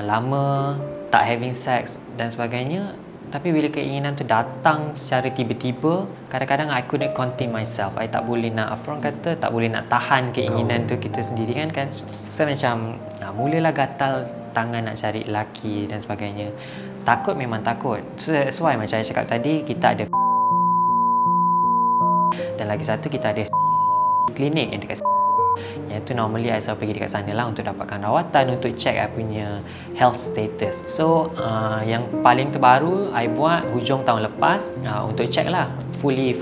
lama, tak having sex dan sebagainya. Tapi bila keinginan tu datang secara tiba-tiba, kadang-kadang I couldn't contain myself. I tak boleh nak, apa orang kata, tak boleh nak tahan keinginan tu kita sendiri kan. So macam mulalah gatal tangan nak cari lelaki dan sebagainya. Takut memang takut. So that's why macam saya cakap tadi, kita ada dan lagi satu kita ada klinik yang dekat. Yang tu normally I selalu pergi dekat sana lah untuk dapatkan rawatan, untuk check I punya health status. So yang paling terbaru I buat hujung tahun lepas untuk check lah, fully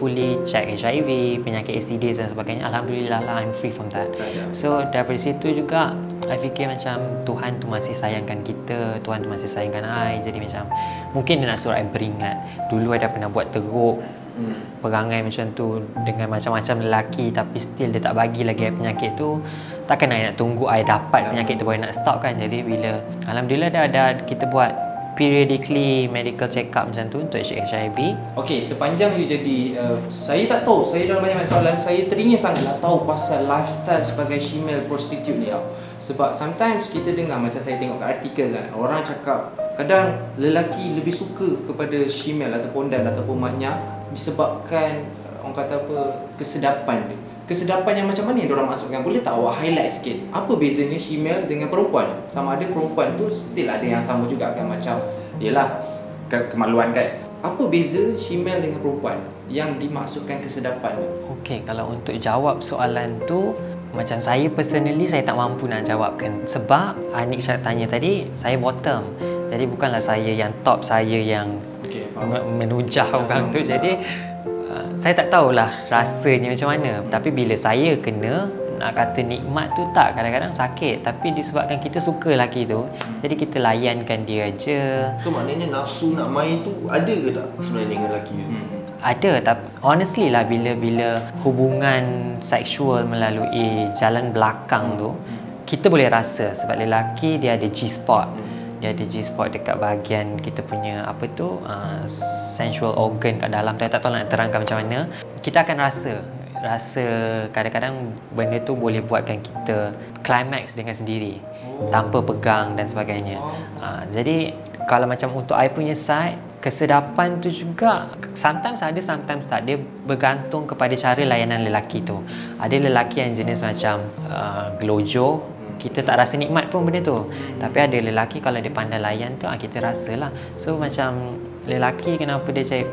check HIV, penyakit STDs dan sebagainya. Alhamdulillah lah, I'm free from that. So daripada situ juga I fikir macam Tuhan tu masih sayangkan kita, Tuhan tu masih sayangkan I. Jadi macam mungkin dia nak suruh I beringat. Dulu I dah pernah buat teruk, perangai macam tu dengan macam-macam lelaki, tapi still dia tak bagi lagi I penyakit tu. Takkan I nak tunggu I dapat penyakit tu baru nak stop kan. Jadi bila Alhamdulillah dah kita buat periodically medical check up macam tu untuk HIV. Okey, sepanjang you jadi saya tak tahu, saya dalam banyak soalan, saya teringin sangat nak tahu pasal lifestyle sebagai female prostitute ni tau. Sebab sometimes kita dengar, macam saya tengok kat artikel kan, orang cakap kadang lelaki lebih suka kepada female ataupun dan ataupun maknya disebabkan orang kata apa, kesedapan dia. Kesedapan yang macam mana yang diorang masukkan? Boleh tak awak highlight sikit? Apa bezanya female dengan perempuan? Sama ada perempuan tu still ada yang sama juga kan, macam yelah kemaluan kan. Apa beza female dengan perempuan yang dimasukkan kesedapan tu? Okey, kalau untuk jawab soalan tu, macam saya personally saya tak mampu nak jawabkan. Sebab Anik tanya tadi, saya bottom. Jadi bukanlah saya yang top, saya yang menujah orang tu. Jadi saya tak tahulah rasanya macam mana. Tapi bila saya kena, nak kata nikmat tu tak, kadang-kadang sakit. Tapi disebabkan kita suka lelaki tu, jadi kita layankan dia aje. So maknanya nafsu nak main tu ada ke tak sebenarnya dengan lelaki tu? Ada, tapi honestly lah, bila hubungan seksual melalui jalan belakang tu, kita boleh rasa. Sebab lelaki dia ada G-spot. Dia ada G-spot dekat bahagian kita punya apa tu, sensual organ kat dalam tu. Saya tak tahu nak terangkan macam mana. Kita akan rasa kadang-kadang benda tu boleh buatkan kita climax dengan sendiri, tanpa pegang dan sebagainya. Jadi kalau macam untuk I punya side, kesedapan tu juga sometimes ada, sometimes tak. Dia bergantung kepada cara layanan lelaki tu. Ada lelaki yang jenis macam gelojoh, kita tak rasa nikmat pun benda tu. Tapi ada lelaki kalau dia pandai layan tu, kita rasalah. So macam lelaki kenapa dia cari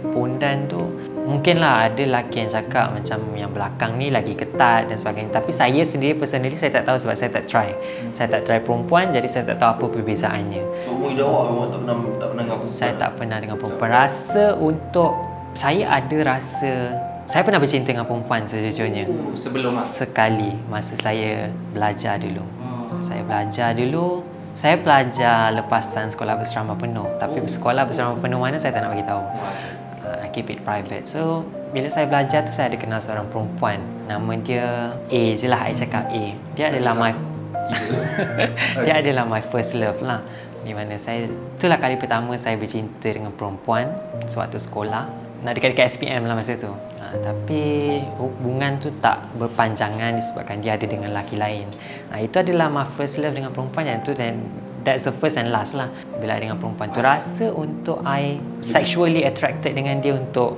pondan tu, mungkinlah ada lelaki yang cakap macam yang belakang ni lagi ketat dan sebagainya. Tapi saya sendiri personally saya tak tahu sebab saya tak try. Saya tak try perempuan, jadi saya tak tahu apa perbezaannya. So umur hidup awak memang tak pernah dengan perempuan? Saya tak pernah dengan perempuan. Rasa untuk saya ada rasa, saya pernah bercinta dengan perempuan sejujurnya. Sebelum sekali masa saya belajar dulu. Saya belajar lepasan sekolah berserama penuh. Tapi sekolah berserama penuh mana saya tak nak bagi tahu. I keep it private. So bila saya belajar tu, saya ada kenal seorang perempuan. Nama dia A je lah, I cakap A. Dia adalah my first love lah. Di mana itulah kali pertama saya bercinta dengan perempuan sewaktu sekolah. Nak dekat-dekat SPM lah masa tu. Tapi hubungan tu tak berpanjangan disebabkan dia ada dengan lelaki lain. Itu adalah my first love dengan perempuan yang tu, dan that's the first and last lah. Bila dengan perempuan tu, rasa untuk I sexually attracted dengan dia, untuk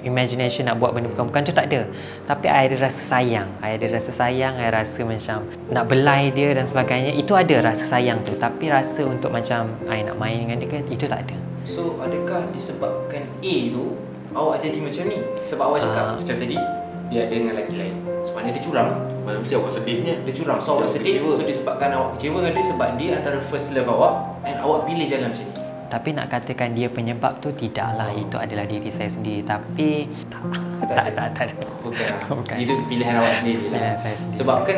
imagination nak buat benda bukan tu tak ada. Tapi I ada rasa sayang. I rasa macam nak belai dia dan sebagainya. Itu ada rasa sayang tu. Tapi rasa untuk macam I nak main dengan dia kan, itu tak ada. So adakah disebabkan A tu awak jadi macam ni? Sebab awak cakap macam tadi, dia ada dengan lelaki lain. Sebenarnya dia curang. Mesti awak sedihnya. Dia curang. So awak sedih. So disebabkan awak kecewa dengan dia sebab dia antara first love awak, and awak pilih jalan macam ni. Tapi nak katakan dia penyebab tu, tidaklah. Itu adalah diri saya sendiri. Tapi tak. Bukan. Itu pilihan awak sendiri lah. Pilihan saya sendiri. Sebab kan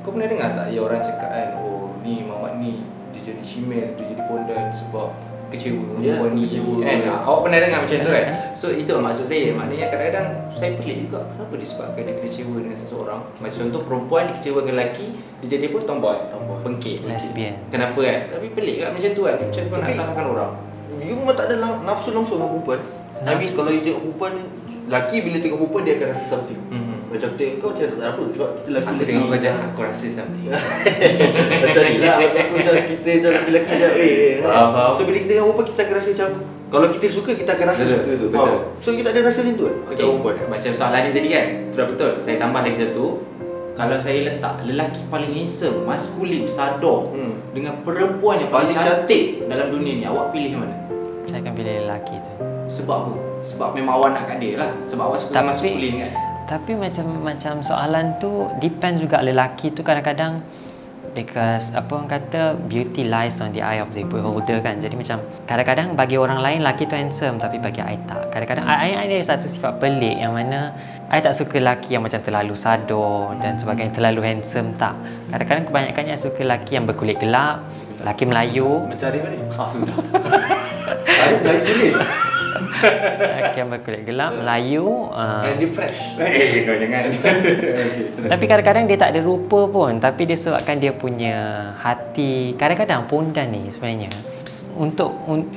kau pernah dengar tak ya orang cakap kan, oh ni Mamat ni dia jadi cimel, dia jadi pondan sebab kecewa dengan ni kan. Awak pernah dengar macam tu kan? So itu maksud saya. Maknanya kadang-kadang saya pelik juga, kenapa disebabkan dia kecewa dengan seseorang. Macam contoh perempuan dia kecewa dengan lelaki, dia jadi pun tomboy, pengkit, lesbian. Kenapa kan? Tapi pelik kan macam tu kan. Macam kau nak salahkan orang. You memang tak ada nafsu langsung dengan perempuan. Tapi kalau you tengok perempuan, lelaki bila tengok perempuan dia akan rasa something. Macam tengok kau macam tak apa sebab lelaki. Aku tengok kau jangan, aku rasa something. Macam ni lah, aku macam kita macam lelaki macam so bila kita tengok perempuan kita akan rasa macam, kalau kita suka kita akan rasa suka tu. So kita ada rasa macam tu kan? Macam perempuan. Macam soalan ni tadi kan, tu dah betul. Saya tambah lagi satu. kalau saya letak lelaki paling handsome, maskulin, sador dengan perempuan yang paling cantik dalam dunia ni, awak pilih mana? Saya akan pilih lelaki tu. Sebab apa? Sebab memang awak nak kat dia lah. Sebab awak suka maskulin kan? Tapi macam soalan tu depend juga. Lelaki tu kadang-kadang, because apa orang kata, beauty lies on the eye of the beholder kan. Jadi macam kadang-kadang bagi orang lain lelaki tu handsome, tapi bagi I tak. Kadang-kadang I ada satu sifat pelik yang mana I tak suka lelaki yang macam terlalu sador dan sebagainya, terlalu handsome, tak. Kadang-kadang kebanyakannya I suka lelaki yang berkulit gelap, lelaki Melayu. Mencari mana? Sudah. Saya dah pilih. Lelaki yang berkulit gelap, Melayu. And dia fresh. Kau jangan. Tapi kadang-kadang dia tak ada rupa pun, tapi disebabkan dia punya hati. Kadang-kadang pondan ni sebenarnya,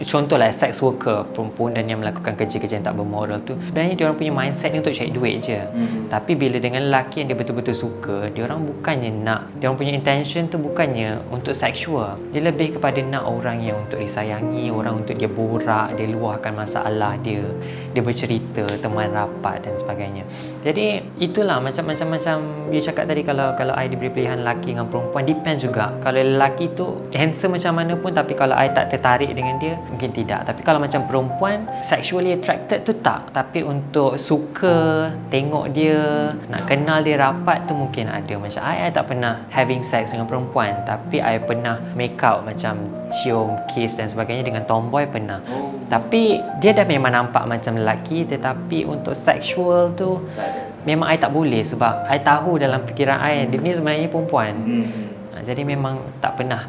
contohlah sex worker, perempuan yang melakukan kerja-kerja yang tak bermoral tu, sebenarnya dia orang punya mindset ni untuk cari duit je. Tapi bila dengan lelaki yang dia betul-betul suka, dia orang bukannya nak, dia orang punya intention tu bukannya untuk seksual. Dia lebih kepada nak orang yang untuk disayangi, orang untuk dia borak, dia luahkan masalah dia bercerita, teman rapat dan sebagainya. Jadi itulah macam dia cakap tadi, kalau I diberi pilihan lelaki dengan perempuan, depend juga. Kalau lelaki tu handsome macam mana pun, tapi kalau I tak tertarik dengan dia, mungkin tidak. Tapi kalau macam perempuan, sexually attracted tu tak, tapi untuk suka tengok dia, nak kenal dia rapat tu mungkin ada. Macam I tak pernah having sex dengan perempuan, tapi I pernah make out, macam cium, kiss dan sebagainya dengan tomboy pernah. Tapi dia dah memang nampak macam lelaki, tetapi untuk sexual tu memang I tak boleh, sebab I tahu dalam fikiran I dia ni sebenarnya perempuan. Jadi memang tak pernah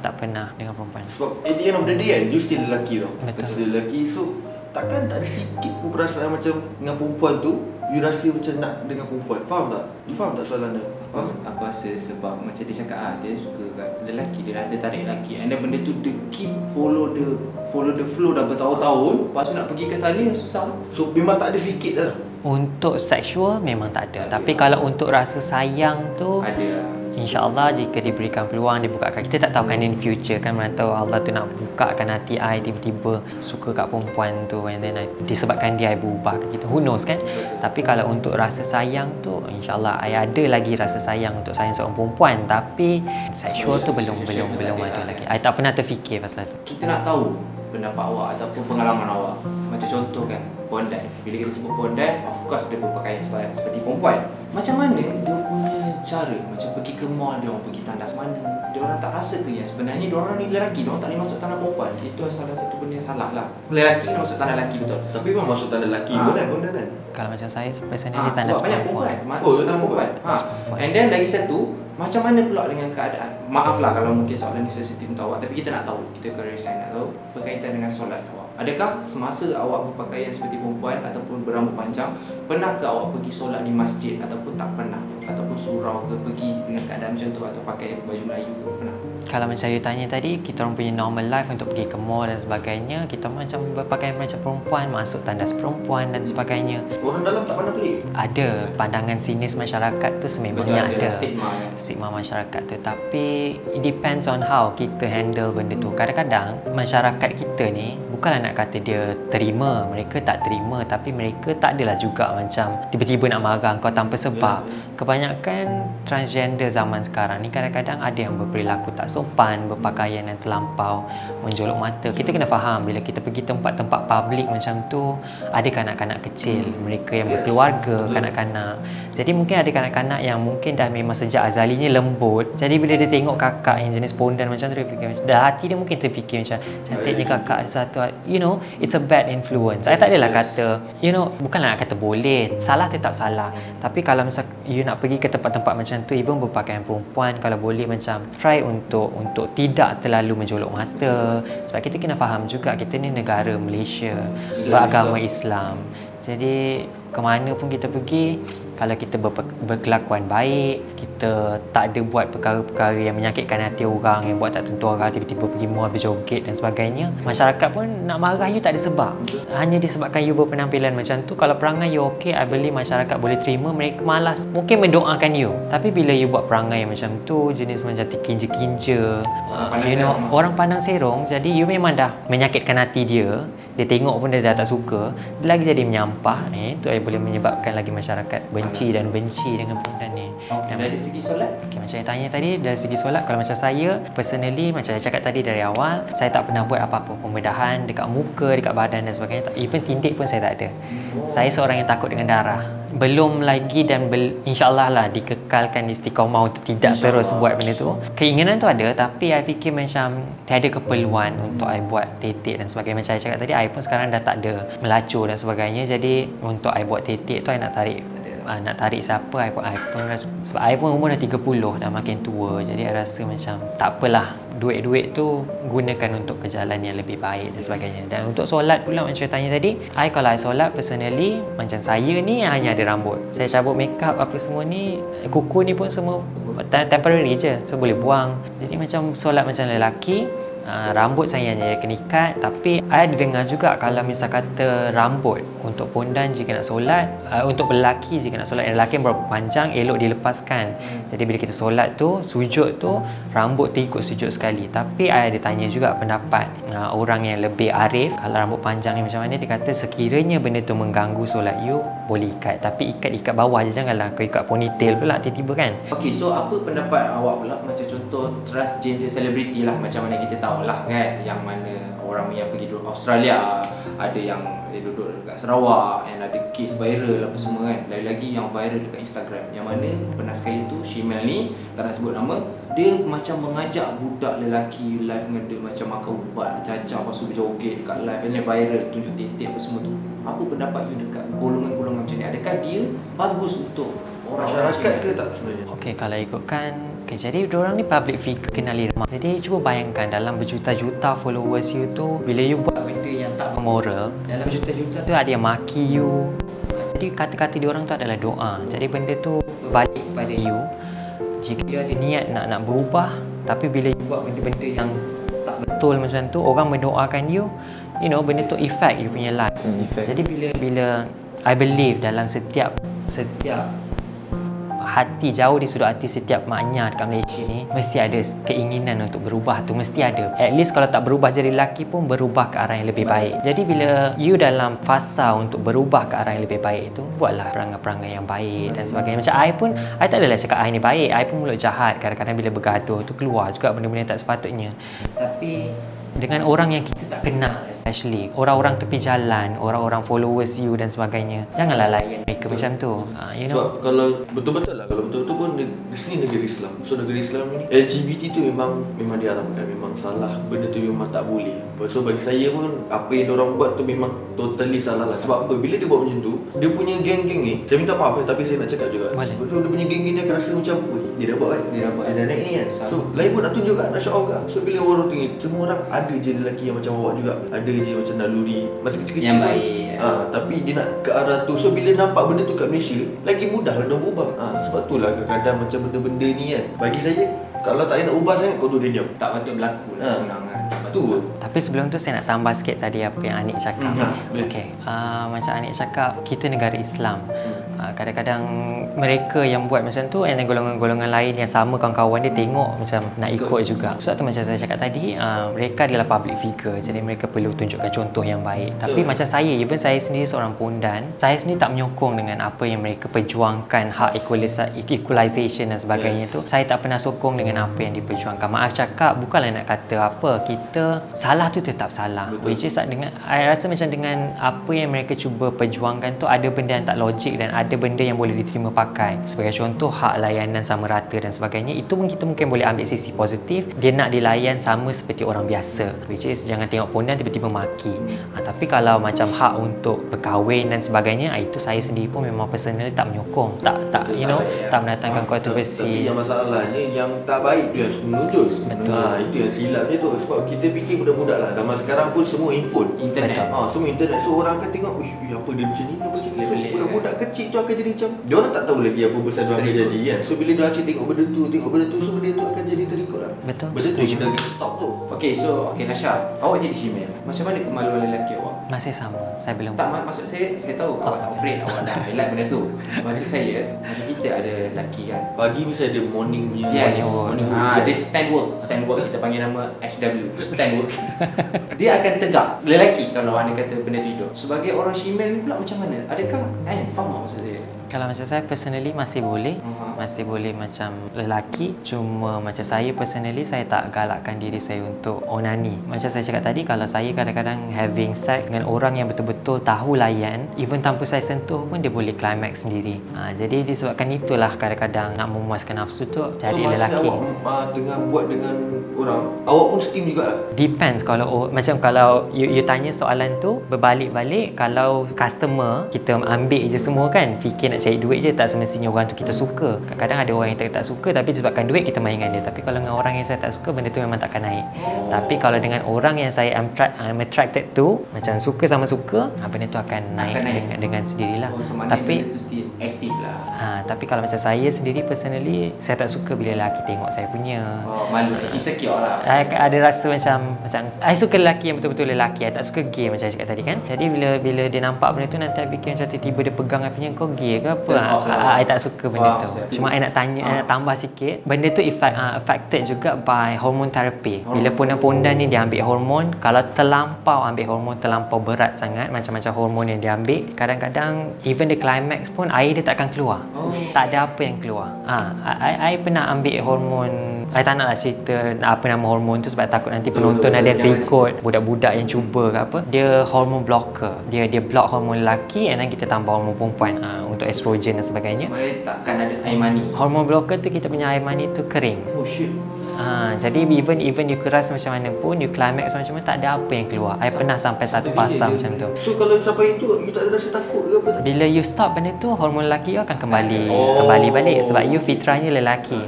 dengan perempuan. Sebab at the end of the day kan, you still lelaki tau. Betul. Still lelaki, so takkan tak ada sikit pun perasaan macam dengan perempuan tu you rasa macam nak dengan perempuan. Faham tak? You faham tak soalan dia? Aku rasa sebab macam dia cakap dia suka kat lelaki, dia dah tertarik lelaki, and then benda tu dia keep follow the flow dah bertahun-tahun. Lepas tu nak pergi ke sana susah. So memang tak ada sikit dah. Untuk sexual memang tak ada. Tapi kalau untuk rasa sayang tu Ada lah. InsyaAllah jika diberikan peluang, dibukakan. Kita tak tahu kan in future kan, mana tahu Allah tu nak bukakan hati I, tiba-tiba suka kat perempuan tu, and then disebabkan dia I berubah ke kita, who knows kan. Tapi kalau untuk rasa sayang tu, InsyaAllah I ada lagi rasa sayang untuk sayang seorang perempuan. Tapi sexual tu belum ada lagi. I tak pernah terfikir pasal tu. Kita nak tahu pendapat awak ataupun pengalaman awak. Macam contoh kan, pondan. Bila kita sebut pondan, of course dia berpakaian seperti perempuan. Macam mana dia punya cara, macam pergi ke mall, dia orang pergi tandas mana, dia orang tak rasa ke yang sebenarnya dia orang ni lelaki, dia orang tak boleh masuk tandas perempuan. Itu salah satu benda yang salah lah. Lelaki nak masuk tandas lelaki, betul. Tapi memang masuk tanda lelaki pun kan, pondan kan. Kalau macam saya personally tandas sebab banyak perempuan. Masuk tandas perempuan. And then lagi satu, macam mana pula dengan keadaan, maaf lah kalau mungkin soalan ni sensitif untuk awak, tapi kita nak tahu, kita curious nak tahu berkaitan dengan solat awak. Adakah semasa awak berpakaian seperti perempuan ataupun berambut panjang, pernah ke awak pergi solat di masjid ataupun tak pernah? Ataupun surau ke, pergi dengan keadaan macam tu, atau pakai baju Melayu ke, pernah? Kalau macam you tanya tadi, kita orang punya normal life untuk pergi ke mall dan sebagainya, kita macam berpakaian macam perempuan, masuk tandas perempuan dan sebagainya. Orang dalam tak pernah pelik? Ada pandangan sinis masyarakat tu sememangnya ada. Stigma masyarakat tu. Tapi it depends on how kita handle benda tu. Kadang-kadang masyarakat kita ni bukanlah nak kata dia terima, mereka tak terima, tapi mereka tak adalah juga macam tiba-tiba nak marah kau tanpa sebab. Kebanyakan transgender zaman sekarang ni kadang-kadang ada yang berperilaku tak sopan, berpakaian yang terlampau, menjolok mata. Kita kena faham bila kita pergi tempat-tempat public macam tu, ada kanak-kanak kecil, mereka yang berkeluarga, kanak-kanak. Jadi mungkin ada kanak-kanak yang mungkin dah memang sejak azalinya lembut. Jadi bila dia tengok kakak yang jenis pondan macam tu, dia fikir macam, dah hati dia mungkin terfikir macam cantiknya kakak ada satu, you know, it's a bad influence. Saya tak adalah kata, you know, bukanlah nak kata boleh, salah tetap salah. Tapi kalau misal you nak pergi ke tempat-tempat macam tu, even berpakaian perempuan, kalau boleh macam try untuk tidak terlalu menjolok mata. Sebab kita kena faham juga, kita ni negara Malaysia beragama Islam. Jadi ke mana pun kita pergi, kalau kita berkelakuan baik, kita tak ada buat perkara-perkara yang menyakitkan hati orang, yang buat tak tentu orang, tiba-tiba pergi mall berjoget dan sebagainya, masyarakat pun nak marah you tak ada sebab. Hanya disebabkan you berpenampilan macam tu. Kalau perangai you okey, I believe masyarakat boleh terima. Mereka malas mungkin mendoakan you. Tapi bila you buat perangai macam tu, jenis macam kinja-kinja, you know, orang pandang serong, jadi you memang dah menyakitkan hati dia. dia tengok pun dia dah tak suka, dia lagi jadi menyampah. Itu boleh menyebabkan lagi masyarakat benci dan benci dengan pondan ni. Okay, dari segi solat? Okay, macam saya tanya tadi, dari segi solat, kalau macam saya personally, macam saya cakap tadi dari awal, saya tak pernah buat apa-apa pembedahan dekat muka, dekat badan dan sebagainya. Even tindik pun saya tak ada. Saya seorang yang takut dengan darah. Belum lagi dan insyaAllah lah dikekalkan istiqamah untuk tidak terus buat benda tu. Keinginan tu ada, tapi I fikir macam tiada keperluan untuk I buat titik dan sebagainya. Macam saya cakap tadi, I pun sekarang dah tak ada melacur dan sebagainya. Jadi untuk I buat titik tu, I nak tarik siapa, I pun sebab I pun umur dah 30, dah makin tua. Jadi I rasa macam tak apalah, duit-duit tu gunakan untuk ke jalan yang lebih baik dan sebagainya. Dan untuk solat pula, macam saya tanya tadi, kalau I solat personally, macam saya ni hanya ada rambut, saya cabut makeup apa semua ni, kuku ni pun semua temporary je, so boleh buang. Jadi macam solat macam lelaki. Rambut saya hanya kena ikat. Tapi I ada dengar juga, kalau misal kata rambut untuk pondan jika nak solat, untuk lelaki jika nak solat, lelaki yang berapa panjang elok dilepaskan. Jadi bila kita solat tu, sujud tu, rambut tu ikut sujud sekali. Tapi I ada tanya juga pendapat orang yang lebih arif, kalau rambut panjang ni macam mana. Dia kata sekiranya benda tu mengganggu solat you, boleh ikat. Tapi ikat bawah je, janganlah kau ikat ponytail pula tiba-tiba kan. Okay, so apa pendapat awak pula macam contoh transgender celebrity lah, macam mana kita tahu lah kan, yang mana orang yang pergi duduk Australia, ada yang dia duduk dekat Sarawak, yang ada kes viral apa semua kan. Lagi-lagi yang viral dekat Instagram, yang mana pernah sekali tu Shimel ni, tak nak sebut nama, dia macam mengajak budak lelaki live dengan dia macam makan ubat, cacah, lepas tu berjoget dekat live, and viral, tunjuk titik apa semua tu. Apa pendapat you dekat golongan-golongan macam ni? Adakah dia bagus untuk masyarakat ke tak sebenarnya? Okey, kalau ikutkan, jadi diorang ni public figure, kenali ramah. Jadi cuba bayangkan, dalam berjuta-juta followers you tu, bila you buat benda yang tak bermoral, dalam berjuta-juta tu ada yang maki you. Jadi kata-kata diorang tu adalah doa. Jadi benda tu berbalik kepada you. Jika you ada niat nak berubah, tapi bila you buat benda-benda yang tak betul macam tu, orang mendoakan you, benda tu effect you punya life. Jadi bila I believe dalam setiap hati, jauh di sudut hati setiap maknya dekat Malaysia ni, mesti ada keinginan untuk berubah tu, mesti ada. At least kalau tak berubah jadi lelaki pun, berubah ke arah yang lebih baik. Jadi bila you dalam fasa untuk berubah ke arah yang lebih baik tu, buatlah perangai-perangai yang baik dan sebagainya. Macam I tak adalah cakap I ni baik, I pun mulut jahat. Kadang-kadang bila bergaduh tu keluar juga benda-benda tak sepatutnya. Tapi dengan orang yang kita tak kenal, especially orang-orang tepi jalan, orang-orang followers you dan sebagainya, janganlah layan mereka macam tu. Sebab kalau betul-betul lah, kalau betul-betul pun di sini negeri Islam. So negeri Islam ni LGBT tu memang diharamkan, memang salah. Benda tu memang tak boleh. So bagi saya pun, apa yang diorang buat tu memang totally salah lah. Sebab apa? Bila dia buat macam tu, dia punya geng-geng ni, saya minta maaf tapi saya nak cakap juga, so dia punya geng-geng ni akan rasa macam, dia dah buat kan? Dia dah naik ni kan? So lain pun nak tunjuk kan? Nak show off kan? So bila orang tu, semua orang ada je lelaki yang macam awak juga, ada je macam naluri masa kecil-kecil yang pun baik, tapi dia nak ke arah tu. So bila nampak benda tu kat Malaysia, lagi mudah lah dia berubah. Sebab tu lah kadang-kadang macam benda-benda ni kan, bagi saya, kalau tak nak ubah sangat, kau duduk dia diam. tak patut berlaku lah, senang kan. Betul. Tapi sebelum tu saya nak tambah sikit tadi apa yang Anik cakap. Okey, macam Anik cakap, kita negara Islam. Kadang-kadang mereka yang buat macam tu, and golongan-golongan lain yang sama kawan-kawan dia tengok macam nak ikut juga. Sebab tu macam saya cakap tadi, mereka adalah public figure, jadi mereka perlu tunjukkan contoh yang baik. Tapi macam saya, even saya sendiri seorang pondan, saya sendiri tak menyokong dengan apa yang mereka perjuangkan, hak equalization dan sebagainya tu. Saya tak pernah sokong dengan apa yang diperjuangkan. Maaf cakap, bukanlah nak kata apa, kita salah tu tetap salah. Which is dengan, I rasa macam dengan apa yang mereka cuba perjuangkan tu, ada benda yang tak logik dan ada benda yang boleh diterima pakai. Sebagai contoh, hak layanan sama rata dan sebagainya, itu pun kita mungkin boleh ambil sisi positif. Dia nak dilayan sama seperti orang biasa, which is jangan tengok pondan tiba-tiba maki. Tapi kalau macam hak untuk berkahwin dan sebagainya, itu saya sendiri pun memang personally tak menyokong, tak tak mendatangkan kontroversi. Tapi yang masalahnya, yang tak baik tu yang menunjuk. Itu yang silapnya tu. Sebab kita fikir budak-budak lah, zaman sekarang pun semua handphone, internet. semua internet. So orang akan tengok, apa dia macam ni, apa macam ni. So budak-budak kecil tu akan akan jadi macam diorang tak tahu lagi apa besar diorang akan jadi kan. So bila dia tengok benda tu, so benda tu akan jadi terikut lah. Betul. Benda tu kita stop tu. Okay, so Nasha, awak jadi female. Macam mana kemaluan lelaki awak? Masih sama. Saya belum. Tak, maksud saya tahu awak tak operate, awak dah highlight benda tu. Maksud saya, macam kita ada lelaki kan. Pagi mesti ada morning punya. Yes. Morning Dia stand work kita panggil nama SW, stand work. Dia akan tegak. Lelaki kalau anda kata benda tu hidup. Sebagai orang female ni pula macam mana? Adakah faham tak maksud saya? Kalau macam saya personally masih boleh. Masih boleh macam lelaki. Cuma macam saya personally, saya tak galakkan diri saya untuk onani. Macam saya cakap tadi, kalau saya kadang-kadang having sex dengan orang yang betul-betul tahu layan, even tanpa saya sentuh pun dia boleh climax sendiri. Jadi disebabkan itulah kadang-kadang nak memuaskan nafsu tu cari lelaki. So masa awak tengah buat dengan orang, awak pun steam jugalah? Depends. Macam kalau you tanya soalan tu berbalik-balik, kalau customer kita ambil je semua kan, fikir nak cari duit je, tak semestinya orang tu kita suka. Kadang-kadang ada orang yang tak suka tapi disebabkan duit kita main dengan dia. Tapi kalau dengan orang yang saya tak suka, benda tu memang takkan naik. Tapi kalau dengan orang yang saya I'm attracted to, macam suka sama suka, benda tu akan naik dengan sendirilah. Tapi benda tu still aktif lah. Tapi kalau macam saya sendiri personally, saya tak suka bila lelaki tengok saya punya. Malu, insecure lah. Ada rasa macam I suka lelaki yang betul-betul lelaki. I tak suka gay macam saya cakap tadi kan. Jadi bila dia nampak benda tu, nanti I fikir macam tiba-tiba dia pegang I punya, kau gay ke apa? I tak suka benda tu. Cuma I nak tanya, I nak tambah sikit. Benda tu affected juga by hormone therapy. Bila pondan-pondan ni dia ambil hormon, kalau terlampau ambil hormon, terlampau berat sangat, macam-macam hormon yang dia ambil, kadang-kadang even the climax pun air dia takkan keluar. Tak ada apa yang keluar. I pernah ambil hormon. I tak naklah cerita apa nama hormon tu sebab takut nanti penonton ada yang terikut budak-budak yang cuba ke apa. Dia hormon blocker. Dia block hormon lelaki, and then kita tambah hormon perempuan untuk estrogen dan sebagainya. Takkan ada air mani. Hormon blocker tu, kita punya air mani tu kering. Oh shit. Jadi even you keras macam mana pun, you climax macam mana, tak ada apa yang keluar. I pernah sampai satu fasa macam tu. So kalau sampai itu, you tak ada rasa takut ke apa? Bila you stop benda tu, hormon lelaki you akan kembali balik sebab you fitrahnya lelaki.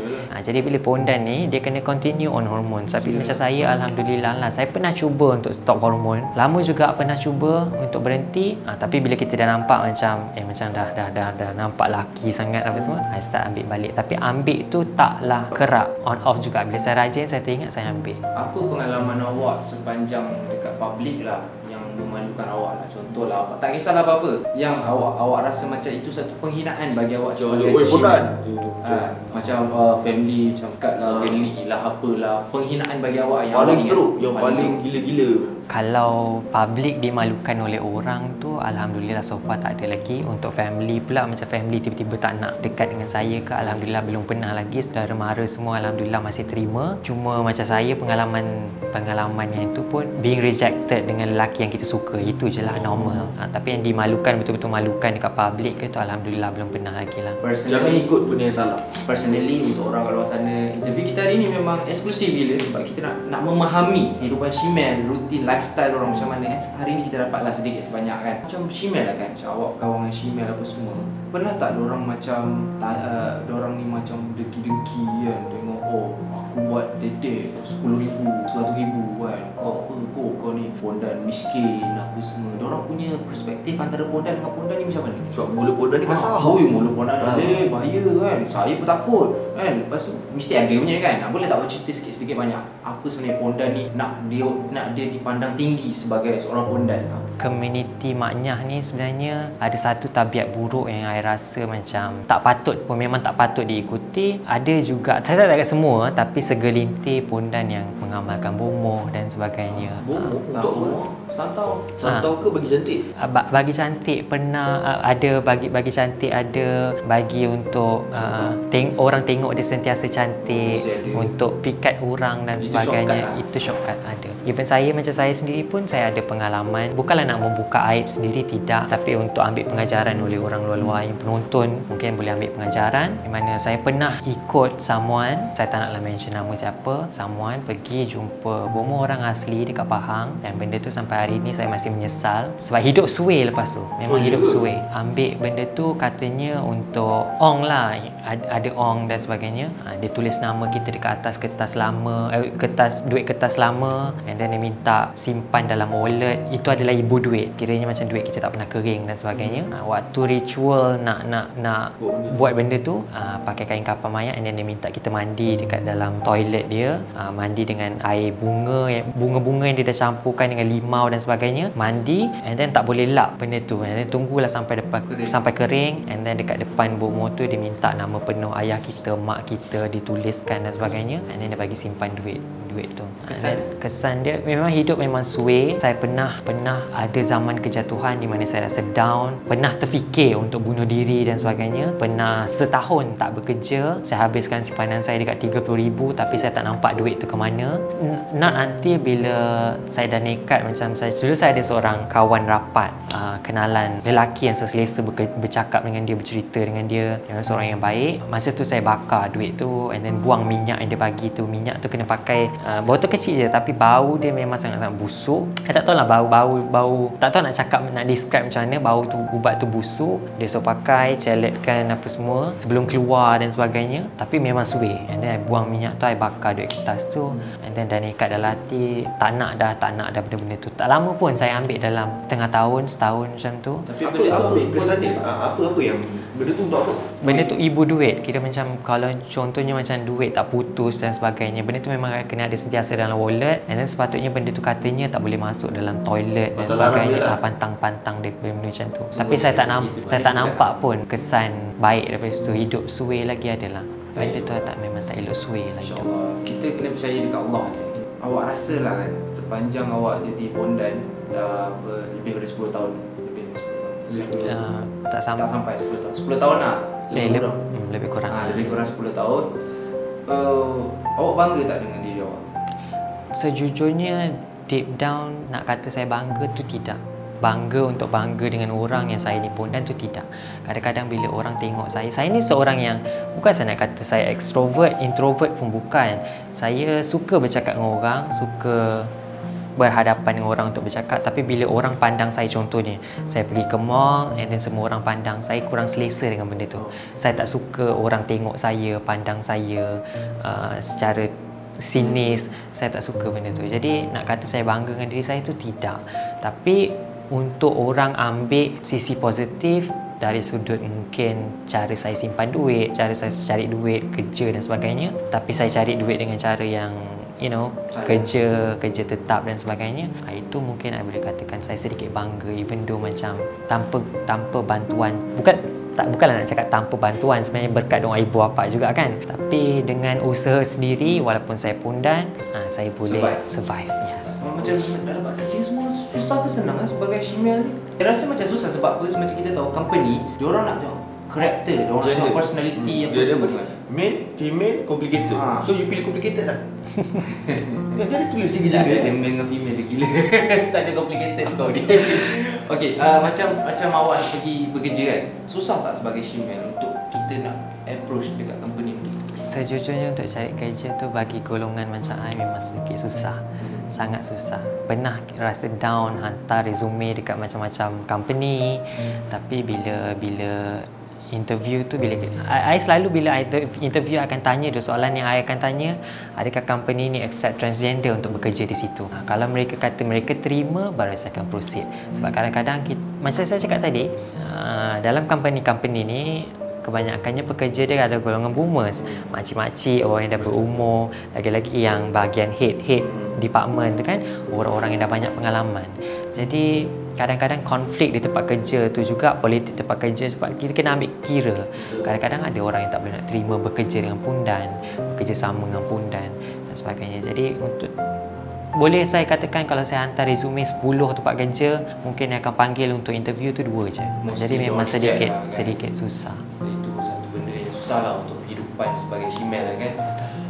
Jadi bila pondan ni, dia kena continue on hormon. Tapi macam saya, alhamdulillah lah, saya pernah cuba untuk stop hormon. Lama juga pernah cuba untuk berhenti. Tapi bila kita dah nampak macam dah nampak laki sangat apa semua, I start ambil balik. Tapi ambil tu taklah kerap, on off juga. Bila saya rajin, saya teringat, saya ambil. Apa pengalaman awak sepanjang dekat public lah yang memalukan awak lah? Contohlah, awak tak kisahlah apa-apa yang awak rasa macam itu satu penghinaan bagi awak sebagai macam family, macam kad lah, geli lah, apalah, penghinaan bagi awak yang paling teruk, yang paling gila-gila. Kalau public dimalukan oleh orang tu, alhamdulillah so far tak ada lagi. Untuk family pula, macam family tiba-tiba tak nak dekat dengan saya ke, alhamdulillah belum pernah lagi. Saudara mara semua alhamdulillah masih terima. Cuma macam saya, pengalaman yang itu pun being rejected dengan lelaki yang kita suka, itu je lah normal. Tapi yang dimalukan, betul-betul malukan dekat public ke tu, alhamdulillah belum pernah lagi lah. Jangan ikut benda yang salah. Personally, untuk orang luar sana, interview kita hari ni memang eksklusif gila sebab kita nak memahami kehidupan Shimel, rutin lifestyle orang macam mana. Hari ni kita dapatlah sedikit sebanyak kan. Macam Shimel lah kan, macam awak kawan dengan Shimel apa semua. Pernah tak diorang macam diorang ni macam dengki-dengki kan, tengok aku buat tete 10,000, 100,000 kan, kau ni pondan miskin apa semua. Diorang punya perspektif antara pondan dengan pondan ni macam mana? Sebab mula pondan ni kasar. Mula pondan bahaya kan. Saya pun takut kan. Lepas tu mesti ada punya kan. Boleh tak awak cerita sikit-sikit banyak apa sebenarnya pondan ni nak dia dipandang tinggi sebagai seorang pondan? Community maknyah ni sebenarnya ada satu tabiat buruk yang saya rasa macam tak patut pun, memang tak patut diikuti. Ada juga, saya tak kata semua, tapi segelintir pondan yang mengamalkan bomoh dan sebagainya. Bomoh? Untuk apa? Santau ke bagi cantik? Bagi cantik pernah ada, bagi cantik ada, bagi untuk orang tengok dia sentiasa cantik, untuk pikat orang dan sebagainya. Itu shortcut ada. Even saya, macam saya sendiri pun, saya ada pengalaman. Bukanlah nak membuka aib sendiri, tidak, tapi untuk ambil pengajaran oleh orang luar-luar yang penonton mungkin boleh ambil pengajaran. Di mana saya pernah ikut someone, saya tak naklah mention nama siapa, someone pergi jumpa bomoh orang asli dekat Pahang, dan benda tu sampai hari ni saya masih menyesal sebab hidup suai lepas tu. Memang hidup suai. Ambil benda tu katanya untuk ong lah, ada ong dan sebagainya. Dia tulis nama kita dekat atas kertas lama, duit kertas lama, and then dia minta simpan dalam wallet. Itu adalah ibu duit, kiranya macam duit kita tak pernah kering dan sebagainya. Waktu ritual nak buat benda tu, pakai kain kafan mayat, and then dia minta kita mandi dekat dalam toilet dia, mandi dengan air bunga-bunga yang dia dah campurkan dengan limau dan sebagainya, mandi, and then tak boleh lap benda tu, and then tunggulah sampai kering, and then dekat depan bomo tu dia minta nama penuh ayah kita, mak kita dituliskan dan sebagainya, and then dia bagi simpan duit tu. Kesan dia memang hidup memang suai. Saya pernah ada zaman kejatuhan di mana saya rasa down, pernah terfikir untuk bunuh diri dan sebagainya, pernah setahun tak bekerja, saya habiskan simpanan saya dekat 30,000 tapi saya tak nampak duit tu ke mana. Not until bila saya dah nekat, macam dulu saya ada seorang kawan rapat, kenalan lelaki yang seselesa bercakap dengan dia, bercerita dengan dia, yang seorang yang baik. Masa tu saya bakar duit tu and then buang minyak yang dia bagi tu. Minyak tu kena pakai botol kecil je tapi bau dia memang sangat-sangat busuk. Saya tak tahu lah bau tak tahu nak cakap, nak describe macam mana. Bau tu, ubat tu busuk. Dia suruh pakai, celetkan apa semua sebelum keluar dan sebagainya, tapi memang suai. And then I buang minyak tu, I bakar duit kertas tu, and then dah nekat dalam hati, tak nak dah benda-benda tu. Tak lama pun saya ambil, dalam setengah tahun, setahun macam tu. Tapi apa yang benda tu untuk apa? Benda tu ibu duit. Kira macam kalau contohnya macam duit tak putus dan sebagainya, benda tu memang kena ada sentiasa dalam wallet, and then sepatutnya benda tu katanya tak boleh masuk dalam toilet dan sebagainya, pantang-pantang dia benda macam tu. Tapi saya tak nampak pun kesan baik daripada situ. Hidup suai lagi adalah benda tu memang tak elok suai lah hidup. Kita kena percaya dekat Allah. Awak rasa lah kan, sepanjang awak jadi pondan dah lebih dari 10 tahun. Tak sampai 10 tahun. 10 tahun lah. Lebih kurang. Lebih kurang 10 tahun. Awak bangga tak dengan diri awak? Sejujurnya deep down nak kata saya bangga tu tidak. Bangga dengan orang yang saya ni pondan tu tidak. Kadang-kadang bila orang tengok saya ni seorang yang bukan saya nak kata saya extrovert, introvert pun bukan. Saya suka bercakap dengan orang, suka berhadapan dengan orang untuk bercakap, tapi bila orang pandang saya, contohnya saya pergi ke mall and then semua orang pandang saya, kurang selesa dengan benda tu. Saya tak suka orang tengok saya, pandang saya secara sinis. Saya tak suka benda tu. Jadi nak kata saya bangga dengan diri saya tu tidak. Tapi untuk orang ambil sisi positif dari sudut mungkin cara saya simpan duit, cara saya cari duit, kerja dan sebagainya, tapi saya cari duit dengan cara yang kerja tetap dan sebagainya, itu mungkin saya boleh katakan saya sedikit bangga, even though macam tanpa bantuan, bukanlah nak cakap tanpa bantuan, sebenarnya berkat doa ibu bapa juga kan, tapi dengan usaha sendiri, walaupun saya pondan, saya boleh survive. Yes. Macam nak dapat kerja semua susah ke senang sebagai shemale ni? Saya rasa macam susah sebab apa? Macam kita tahu company, diorang nak tengok karakter, diorang nak tengok personality apa semua kan. Male, female, complicated. So you pilih complicated lah. Dia ada tulis tiga Tak gender. ada male dengan female dia gila. Tak ada complicated kau dia. Okay, macam awak nak pergi bekerja kan, susah tak sebagai shemale untuk kita nak approach dekat company ni? Sejujurnya untuk cari kerja tu bagi golongan macam I memang sedikit susah. Sangat susah. Pernah rasa down, hantar resume dekat macam-macam company, tapi bila interview tu, I selalu bila interview akan tanya, soalan yang I akan tanya, adakah company ni accept transgender untuk bekerja di situ. Kalau mereka kata mereka terima, baru saya akan proceed. Sebab kadang-kadang macam saya cakap tadi, dalam company ni kebanyakannya pekerja dia ada golongan boomers, makcik-makcik, orang yang dah berumur, lagi-lagi yang bahagian head department tu kan, orang-orang yang dah banyak pengalaman. Jadi kadang-kadang konflik di tempat kerja tu juga, politik tempat kerja, sebab kita kena ambil kira. Kadang-kadang ada orang yang tak boleh nak terima bekerja dengan pondan, bekerja sama dengan pondan dan sebagainya. Jadi boleh saya katakan kalau saya hantar resume 10 tempat kerja, mungkin yang akan panggil untuk interview tu 2 je. Jadi memang sedikit susah. Itu satu benda yang susah lah untuk kehidupan sebagai shemale lah kan.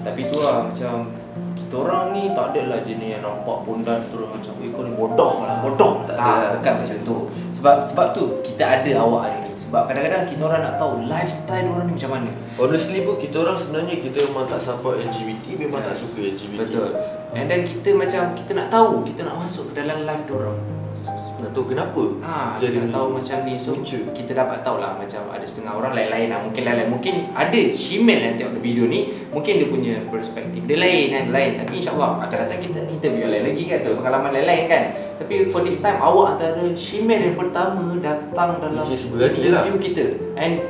Tapi tu lah, macam kita orang ni tak ada lah jenis yang nampak pondan terus macam kau ni bodoh. Bukan macam tu. Sebab tu kita ada awak hari ni. Sebab kadang-kadang kita orang nak tahu lifestyle orang ni macam mana. Honestly pun kita orang sebenarnya kita memang tak support LGBT, memang tak suka LGBT. Betul. And then kita macam, kita nak tahu, kita nak masuk ke dalam live diorang. Nak tahu kenapa Kita nak tahu macam ni. So kita dapat tahu lah macam ada setengah orang lain-lain lah. Mungkin ada Shimel yang tengok video ni, mungkin dia punya perspektif dia lain kan, tapi insyaAllah akan datang kita interview yang lain lagi kan, pengalaman lain-lain kan. Tapi for this time, awak antara Shimel yang pertama datang dalam interview kita. And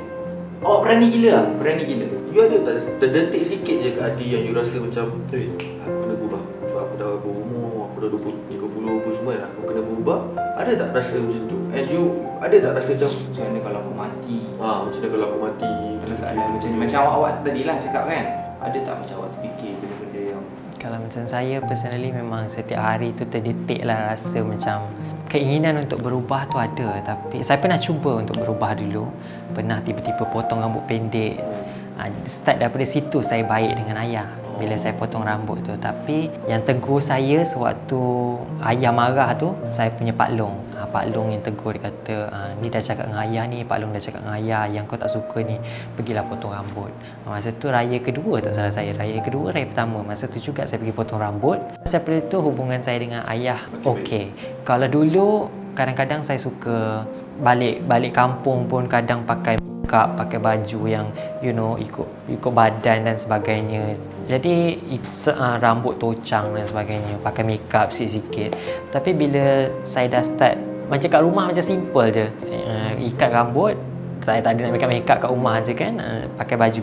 awak berani gila lah, berani gila. You ada tak terdetik sikit je ke hati yang you rasa macam aku kena berubah sebab aku dah berumur, aku dah 20, 30 apa semua, aku kena berubah? Ada tak rasa macam tu? And you ada tak rasa macam mana kalau aku mati? macam mana kalau aku mati? Dalam keadaan macam ni, macam awak tadi lah cakap kan, ada tak macam awak terfikir benda-benda yang Kalau macam saya personally memang setiap hari tu terdetik lah rasa macam keinginan untuk berubah tu ada. Tapi saya pernah cuba untuk berubah dulu. Pernah tiba-tiba potong rambut pendek. Start daripada situ saya baik dengan ayah bila saya potong rambut tu. Tapi yang tegur saya sewaktu ayah marah tu, saya punya Pak Long. Pak Long yang tegur, dia kata, ni dah cakap dengan ayah ni, Pak Long dah cakap dengan ayah, yang kau tak suka ni, pergilah potong rambut. Masa tu raya kedua tak salah saya, raya kedua, raya pertama, masa tu juga saya pergi potong rambut. Daripada tu hubungan saya dengan ayah okey. Kalau dulu kadang-kadang saya suka balik kampung pun kadang pakai makeup, pakai baju yang ikut badan dan sebagainya. Jadi rambut tocang dan sebagainya, pakai makeup sikit-sikit. Tapi bila saya dah start macam kat rumah macam simple je, ikat rambut, saya tak ada nak makeup kat rumah je kan, pakai baju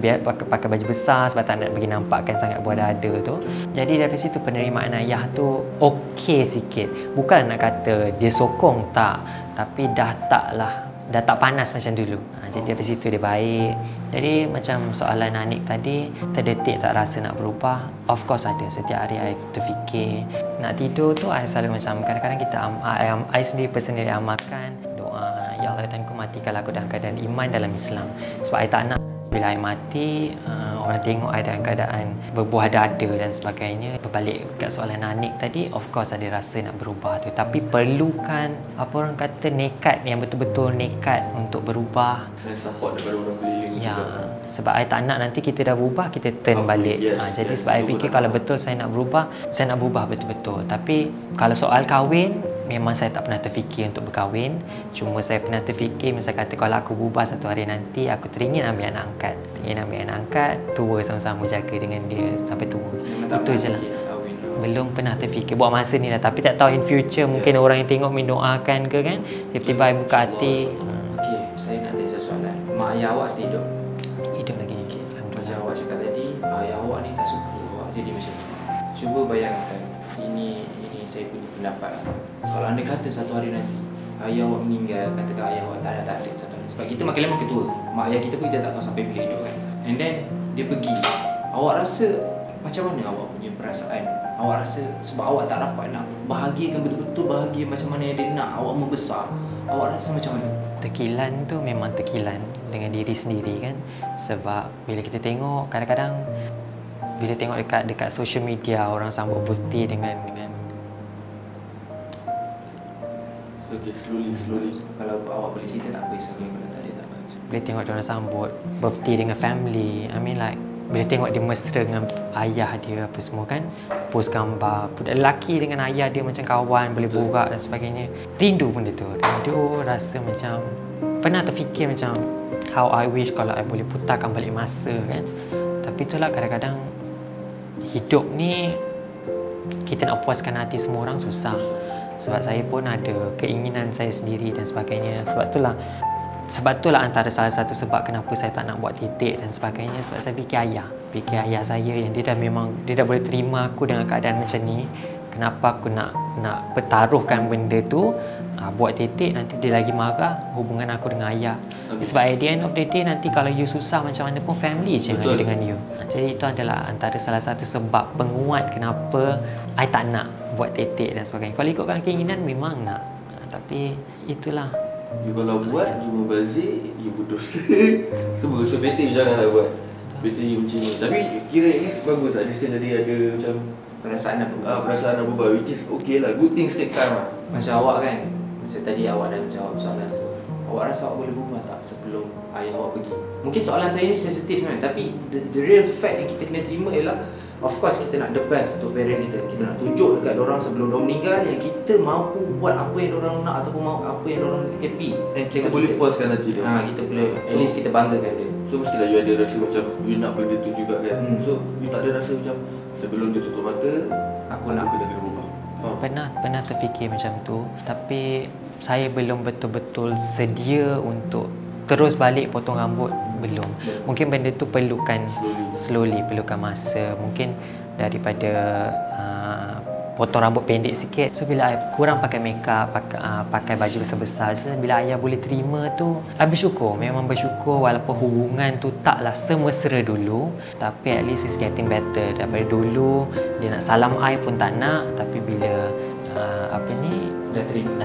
pakai baju besar sebab tak nak bagi nampakkan sangat buah dada tu. Jadi dari situ penerimaan ayah tu okey sikit. Bukan nak kata dia sokong, tak, tapi dah tak panas macam dulu. Jadi dari situ dia baik. Jadi macam soalan Anik tadi, terdetik tak rasa nak berubah? Of course ada. Setiap hari I terfikir. Nak tidur tu I selalu macam, kadang-kadang kita I sendiri personally amalkan doa, ya Allah Tuhanku, matikanlah aku dalam keadaan iman dalam Islam. Sebab I tak nak bila I mati, orang tengok I dalam keadaan berbuah dada dan sebagainya. Berbalik kat soalan Anik tadi, of course ada rasa nak berubah tu. Tapi perlukan, apa orang kata, nekat, yang betul-betul nekat untuk berubah. Dan support daripada orang keliling juga. Sebab I tak nak nanti kita dah berubah, kita turn balik. Jadi sebab I fikir kalau betul saya nak berubah, saya nak berubah betul-betul. Tapi kalau soal kahwin, memang saya tak pernah terfikir untuk berkahwin. Cuma saya pernah terfikir, misalnya kata kalau aku berubah satu hari nanti, aku teringin ambil anak angkat. Teringin ambil anak angkat, tua sama-sama jaga dengan dia sampai tua. Itu je lah. Belum pernah terfikir buat masa ni lah. Tapi tak tahu in future, mungkin orang yang tengok mendoakan ke kan, tiba-tiba I buka hati. Okey, saya nak tanya satu soalan. Mak ayah awak masih hidup? Hidup lagi. Macam awak cakap tadi, ayah awak ni tak suka awak jadi macam ni. Cuba bayangkan, ini saya punya pendapat lah. Kalau anda kata satu hari nanti ayah awak meninggal, katakan ayah awak tak ada satu hari, sebab kita makin lama makin tua, mak ayah kita pun kita tak tahu sampai bila hidup kan. And then dia pergi, awak rasa macam mana awak punya perasaan? Awak rasa sebab awak tak dapat nak bahagiakan betul-betul bahagia macam mana yang dia nak awak membesar, awak rasa macam mana? Tekilan tu memang tekilan dengan diri sendiri kan. Sebab bila kita tengok, kadang-kadang bila tengok dekat social media, orang sambut birthday dengan Okay, slowly. Kalau awak boleh cerita tak apa, kalau tak ada tak apa. bila tengok dia orang sambut birthday dengan family, I mean like bila tengok dia mesra dengan ayah dia apa semua kan, post gambar budak lelaki dengan ayah dia macam kawan, boleh borak dan sebagainya. Rindu benda tu, rindu, rasa macam pernah terfikir macam how I wish kalau I boleh putarkan balik masa kan. Tapi itulah, kadang-kadang hidup ni kita nak puaskan hati semua orang susah. Sebab saya pun ada keinginan saya sendiri dan sebagainya. Sebab itulah antara salah satu sebab kenapa saya tak nak buat titik dan sebagainya. Sebab saya fikir ayah saya yang dia dah boleh terima aku dengan keadaan macam ni. Kenapa aku nak pertaruhkan benda tu, buat titik, nanti dia lagi marah hubungan aku dengan ayah. Sebab at the end of the day, nanti kalau you susah macam mana pun, family je yang ada dengan you. Jadi itu adalah antara salah satu sebab penguat kenapa I tak nak buat titik dan sebagainya. Kalau ikutkan keinginan memang nak, tapi itulah, You kalau buat, you membazir, you berdosa. Semua, so better you janganlah buat. Better you macam ni. Tapi kira at least bagus lah, dia tadi ada macam Perasaan nak berubah. Perasaan nak berubah, which is okay lah, good things take time lah. Macam awak kan, macam tadi awak dah jawab soalan tu, awak rasa awak boleh berubah tak sebelum ayah awak pergi? Mungkin soalan saya ni sensitif sebenarnya, tapi the real fact yang kita kena terima ialah of course kita nak the best untuk parent kita. Kita nak tunjuk dekat orang sebelum diorang meninggal yang kita mampu buat apa yang diorang nak ataupun mau apa yang diorang happy. Kita boleh puaskan hati dia. Kita boleh, at least kita banggakan dia. So mestilah you ada rasa macam you nak benda tu juga kan. So you tak ada rasa macam sebelum dia tutup mata Aku nak kena berubah. Pernah terfikir macam tu, tapi saya belum betul-betul sedia untuk terus balik potong rambut, belum. Mungkin benda tu perlukan slowly, perlukan masa. Mungkin daripada potong rambut pendek sikit. So bila I kurang pakai makeup, pakai baju besar-besar, so bila ayah boleh terima tu, I bersyukur. Memang bersyukur walaupun hubungan tu taklah semesra dulu, tapi at least it's getting better. Daripada dulu dia nak salam I pun tak nak, tapi bila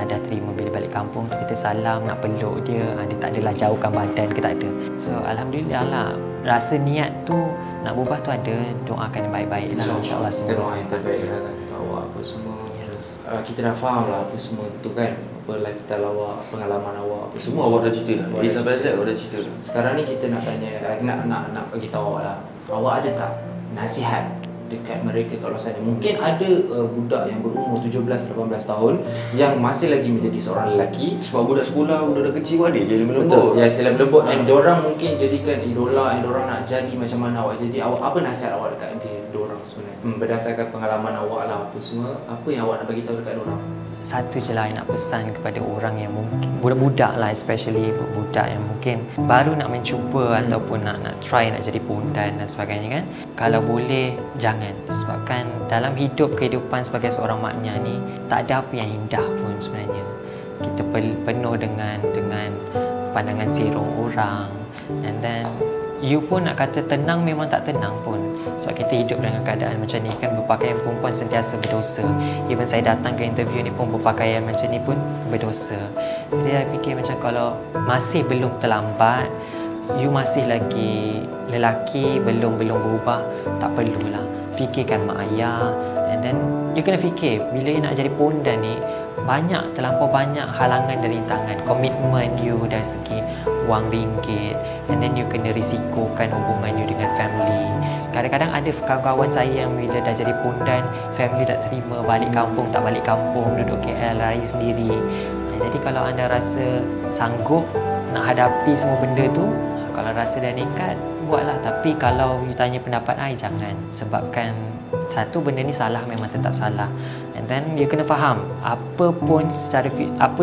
dah terima bila balik kampung tu kita salam, nak peluk dia, dia tak adalah jauhkan badan ke, tak ada. So alhamdulillah lah, rasa niat tu nak berubah tu ada, doakan yang baik-baik lah, insyaAllah kita semua. doa yang terbaik lah kan untuk awak apa semua. Kita dah faham lah apa semua tu kan, apa lifestyle awak, pengalaman awak, apa Semua awak dah cerita dah. A sampai Z awak dah cerita dah. Sekarang ni kita nak tanya, nak bagi tahu awak lah, awak ada tak nasihat dekat mereka kat luar sana? Mungkin ada budak yang berumur 17-18 tahun yang masih lagi menjadi seorang lelaki. Sebab budak sekolah, budak kecil pun ada je lembut. Betul. Ya, sila lembut. And diorang mungkin jadikan idola, and diorang nak jadi macam mana awak. Jadi awak, apa nasihat awak dekat diorang sebenarnya? Berdasarkan pengalaman awak lah apa semua, apa yang awak nak bagi tahu dekat diorang? Satu je lah nak pesan kepada orang yang mungkin budak-budak lah, especially budak yang mungkin baru nak mencuba ataupun nak try nak jadi pondan dan sebagainya kan. Kalau boleh jangan, sebabkan dalam kehidupan sebagai seorang maknya ni tak ada apa yang indah pun sebenarnya. Kita penuh dengan pandangan sirong orang, and then you pun nak kata tenang memang tak tenang pun, sebab kita hidup dengan keadaan macam ni kan. Berpakaian perempuan sentiasa berdosa. Even saya datang ke interview ni pun berpakaian macam ni pun berdosa. Jadi saya fikir macam kalau masih belum terlambat, you masih lagi lelaki, belum berubah, tak perlulah fikirkan mak ayah. And then you kena fikir bila you nak jadi pondan ni, terlampau banyak halangan dan rintangan. Komitmen you dari segi wang ringgit, and then you kena risikokan hubungan you dengan family. Kadang-kadang ada kawan-kawan saya yang bila dah jadi pondan, family tak terima, balik kampung tak balik kampung, duduk KL raya sendiri. Jadi kalau anda rasa sanggup nak hadapi semua benda tu, kalau rasa dah nekat, buatlah. Tapi kalau you tanya pendapat I, jangan. Sebabkan satu, benda ni salah memang tetap salah. And then you kena faham, apa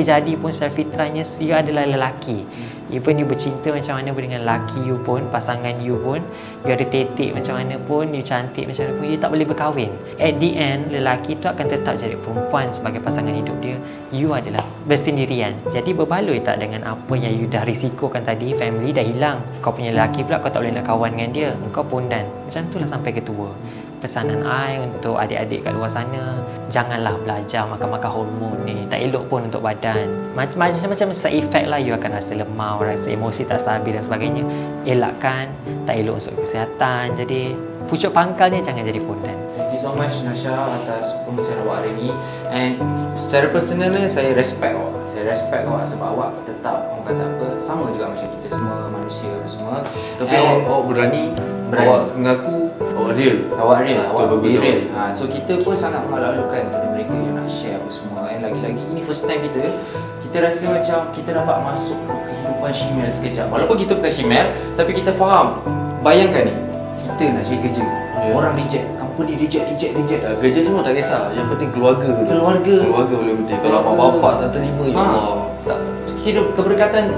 jadi pun secara fitrahnya you adalah lelaki. Even you bercinta macam mana pun dengan lelaki you pun, pasangan you pun, you ada tetek macam mana pun, you cantik macam mana pun, you tak boleh berkahwin. At the end, lelaki tu akan tetap jadi perempuan sebagai pasangan hidup dia. You adalah bersendirian. Jadi berbaloi tak dengan apa yang you dah risikokan tadi? Family dah hilang, kau punya lelaki pula kau tak boleh nak kawan dengan dia, kau pondan. Macam tu lah sampai ke tua. Pesanan I untuk adik-adik kat luar sana, janganlah belajar makan-makan hormon ni, tak elok pun untuk badan. Macam-macam side effect lah, you akan rasa lemah, rasa emosi tak stabil dan sebagainya. Elakkan, tak elok untuk kesihatan. Jadi pucuk pangkalnya jangan jadi pondan. Thank you so much Nasha atas perkongsian awak hari ni. And secara personally saya respect awak. Saya respect awak sebab awak tetap, orang kata apa, sama juga macam kita semua manusia semua. Tapi awak berani, awak mengaku awak real. Awak real, awak bagus real. So kita pun sangat mengalu-alukan kepada mereka yang nak share apa semua. And lagi-lagi ini first time kita rasa macam kita dapat masuk ke kehidupan Shimel sekejap. Walaupun kita bukan Shimel, tapi kita faham. Bayangkan ni, kita nak cari kerja, orang reject, company reject. Kerja semua tak kisah, yang penting keluarga boleh penting. Kalau mak bapak tak terima, ya Allah, hidup keberkatan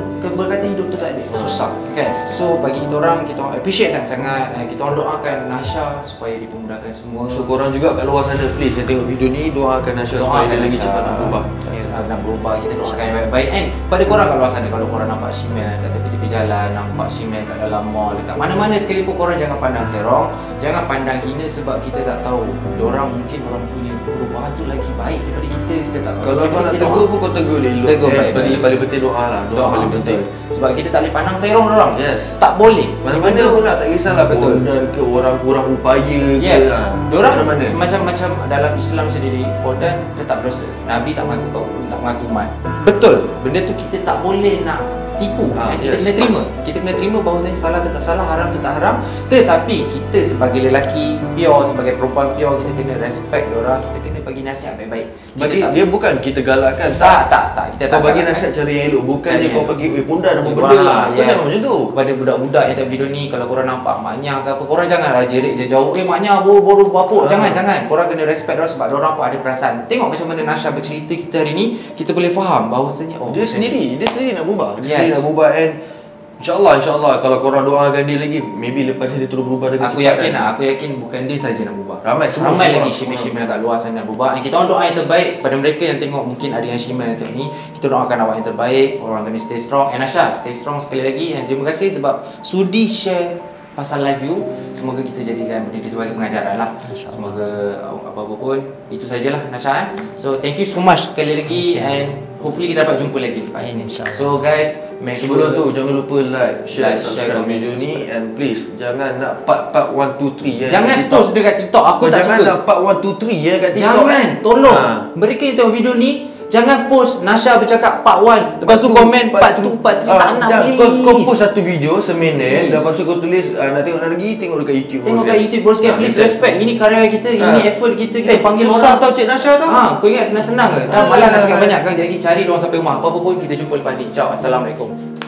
hidup tu tak ada, susah kan. So bagi kita orang appreciate sangat-sangat, kita orang doakan Nasha supaya dipermudahkan semua. So korang juga kat luar sana, please yang tengok video ni, doakan Nasha supaya dia lagi cepat nak berubah. Nak berubah, kita doakan yang baik-baik. And pada korang kat luar sana, kalau korang nampak Shimel kat tepi-tepi jalan, nampak Shimel kat dalam mall, dekat mana-mana sekalipun, korang jangan pandang serong, jangan pandang hina, sebab kita tak tahu diorang mungkin orang punya perubahan tu lagi baik daripada kita tak tahu. Kalau kau nak tegur pun kau tegur elok. Tegur baik-baik. Paling penting doa lah, doa paling penting. Sebab kita tak boleh pandang serong diorang. Yes. Tak boleh. Mana-mana pun lah, tak kisahlah pondan ke orang kurang upaya ke. Yes. Diorang mana-mana. macam dalam Islam sendiri, pondan tetap dosa. Nabi tak mengaku umat. Betul. Benda tu kita tak boleh nak tipu. Kita yes, kena terima. Kita kena terima bahawasanya salah tetap salah, haram tetap haram. Tetapi kita sebagai lelaki pure, sebagai perempuan pure, kita kena respect diorang, kita kena bagi nasihat baik-baik. Bagi dia bukan kita galakkan. Tak. Kita Kau tak bagi galakkan. nasihat cara yang elok. Bukannya Cara kau yang pergi ponda nama benda lah. Kau jangan macam tu. Kepada budak-budak yang tengok video ni, kalau korang nampak maknya ke apa, korang janganlah jerit je jauh. Maknya boru bapuk. Jangan. Korang kena respect diorang sebab diorang pun ada perasaan. Tengok macam mana Nasha bercerita kita hari ni, kita boleh faham bahawasanya Dia sendiri nak berubah. Dia Yes. sendiri nak berubah, and InsyaAllah kalau korang doakan dia lagi, maybe lepas ni dia terus berubah dengan Aku yakin bukan dia saja nak berubah. Ramai lagi shimel-shimel kat luar sana nak berubah. And kita orang doa yang terbaik pada mereka yang tengok, mungkin ada yang shimel yang tengok ni. Kita doakan awak yang terbaik. Orang kena stay strong. And Nasha, stay strong sekali lagi. And terima kasih sebab sudi share pasal live you. Semoga kita jadikan benda ni sebagai pengajaran lah. Semoga apa-apa pun itu sajalah Nasha. So thank you so much sekali lagi, and hopefully kita dapat jumpa lagi lepas ni. So guys, make sebelum sure tu jangan lupa like, share, subscribe comment, video ni, subscribe. and please jangan nak part 1 2 3 ya. Jangan post dekat TikTok. Aku tak jangan suka. nak part 1 2 3 ya kat TikTok. Jangan, tolong. Mereka yang tengok video ni, jangan post Nasha bercakap part 1, lepas tu komen part 2, part 3. Tak nak, please. Kau post satu video seminit, lepas tu kau tulis nak tengok lagi, tengok dekat YouTube. Tengok kat YouTube bro sekali. Please respect. Ini karya kita, ini effort kita panggil susah orang. tau Cik Nasha tau. Kau ingat senang-senang ke? Tak malah nak cakap banyak kan. Jadi cari orang sampai rumah. Apa-apa pun kita jumpa lepas ni. Ciao. Assalamualaikum.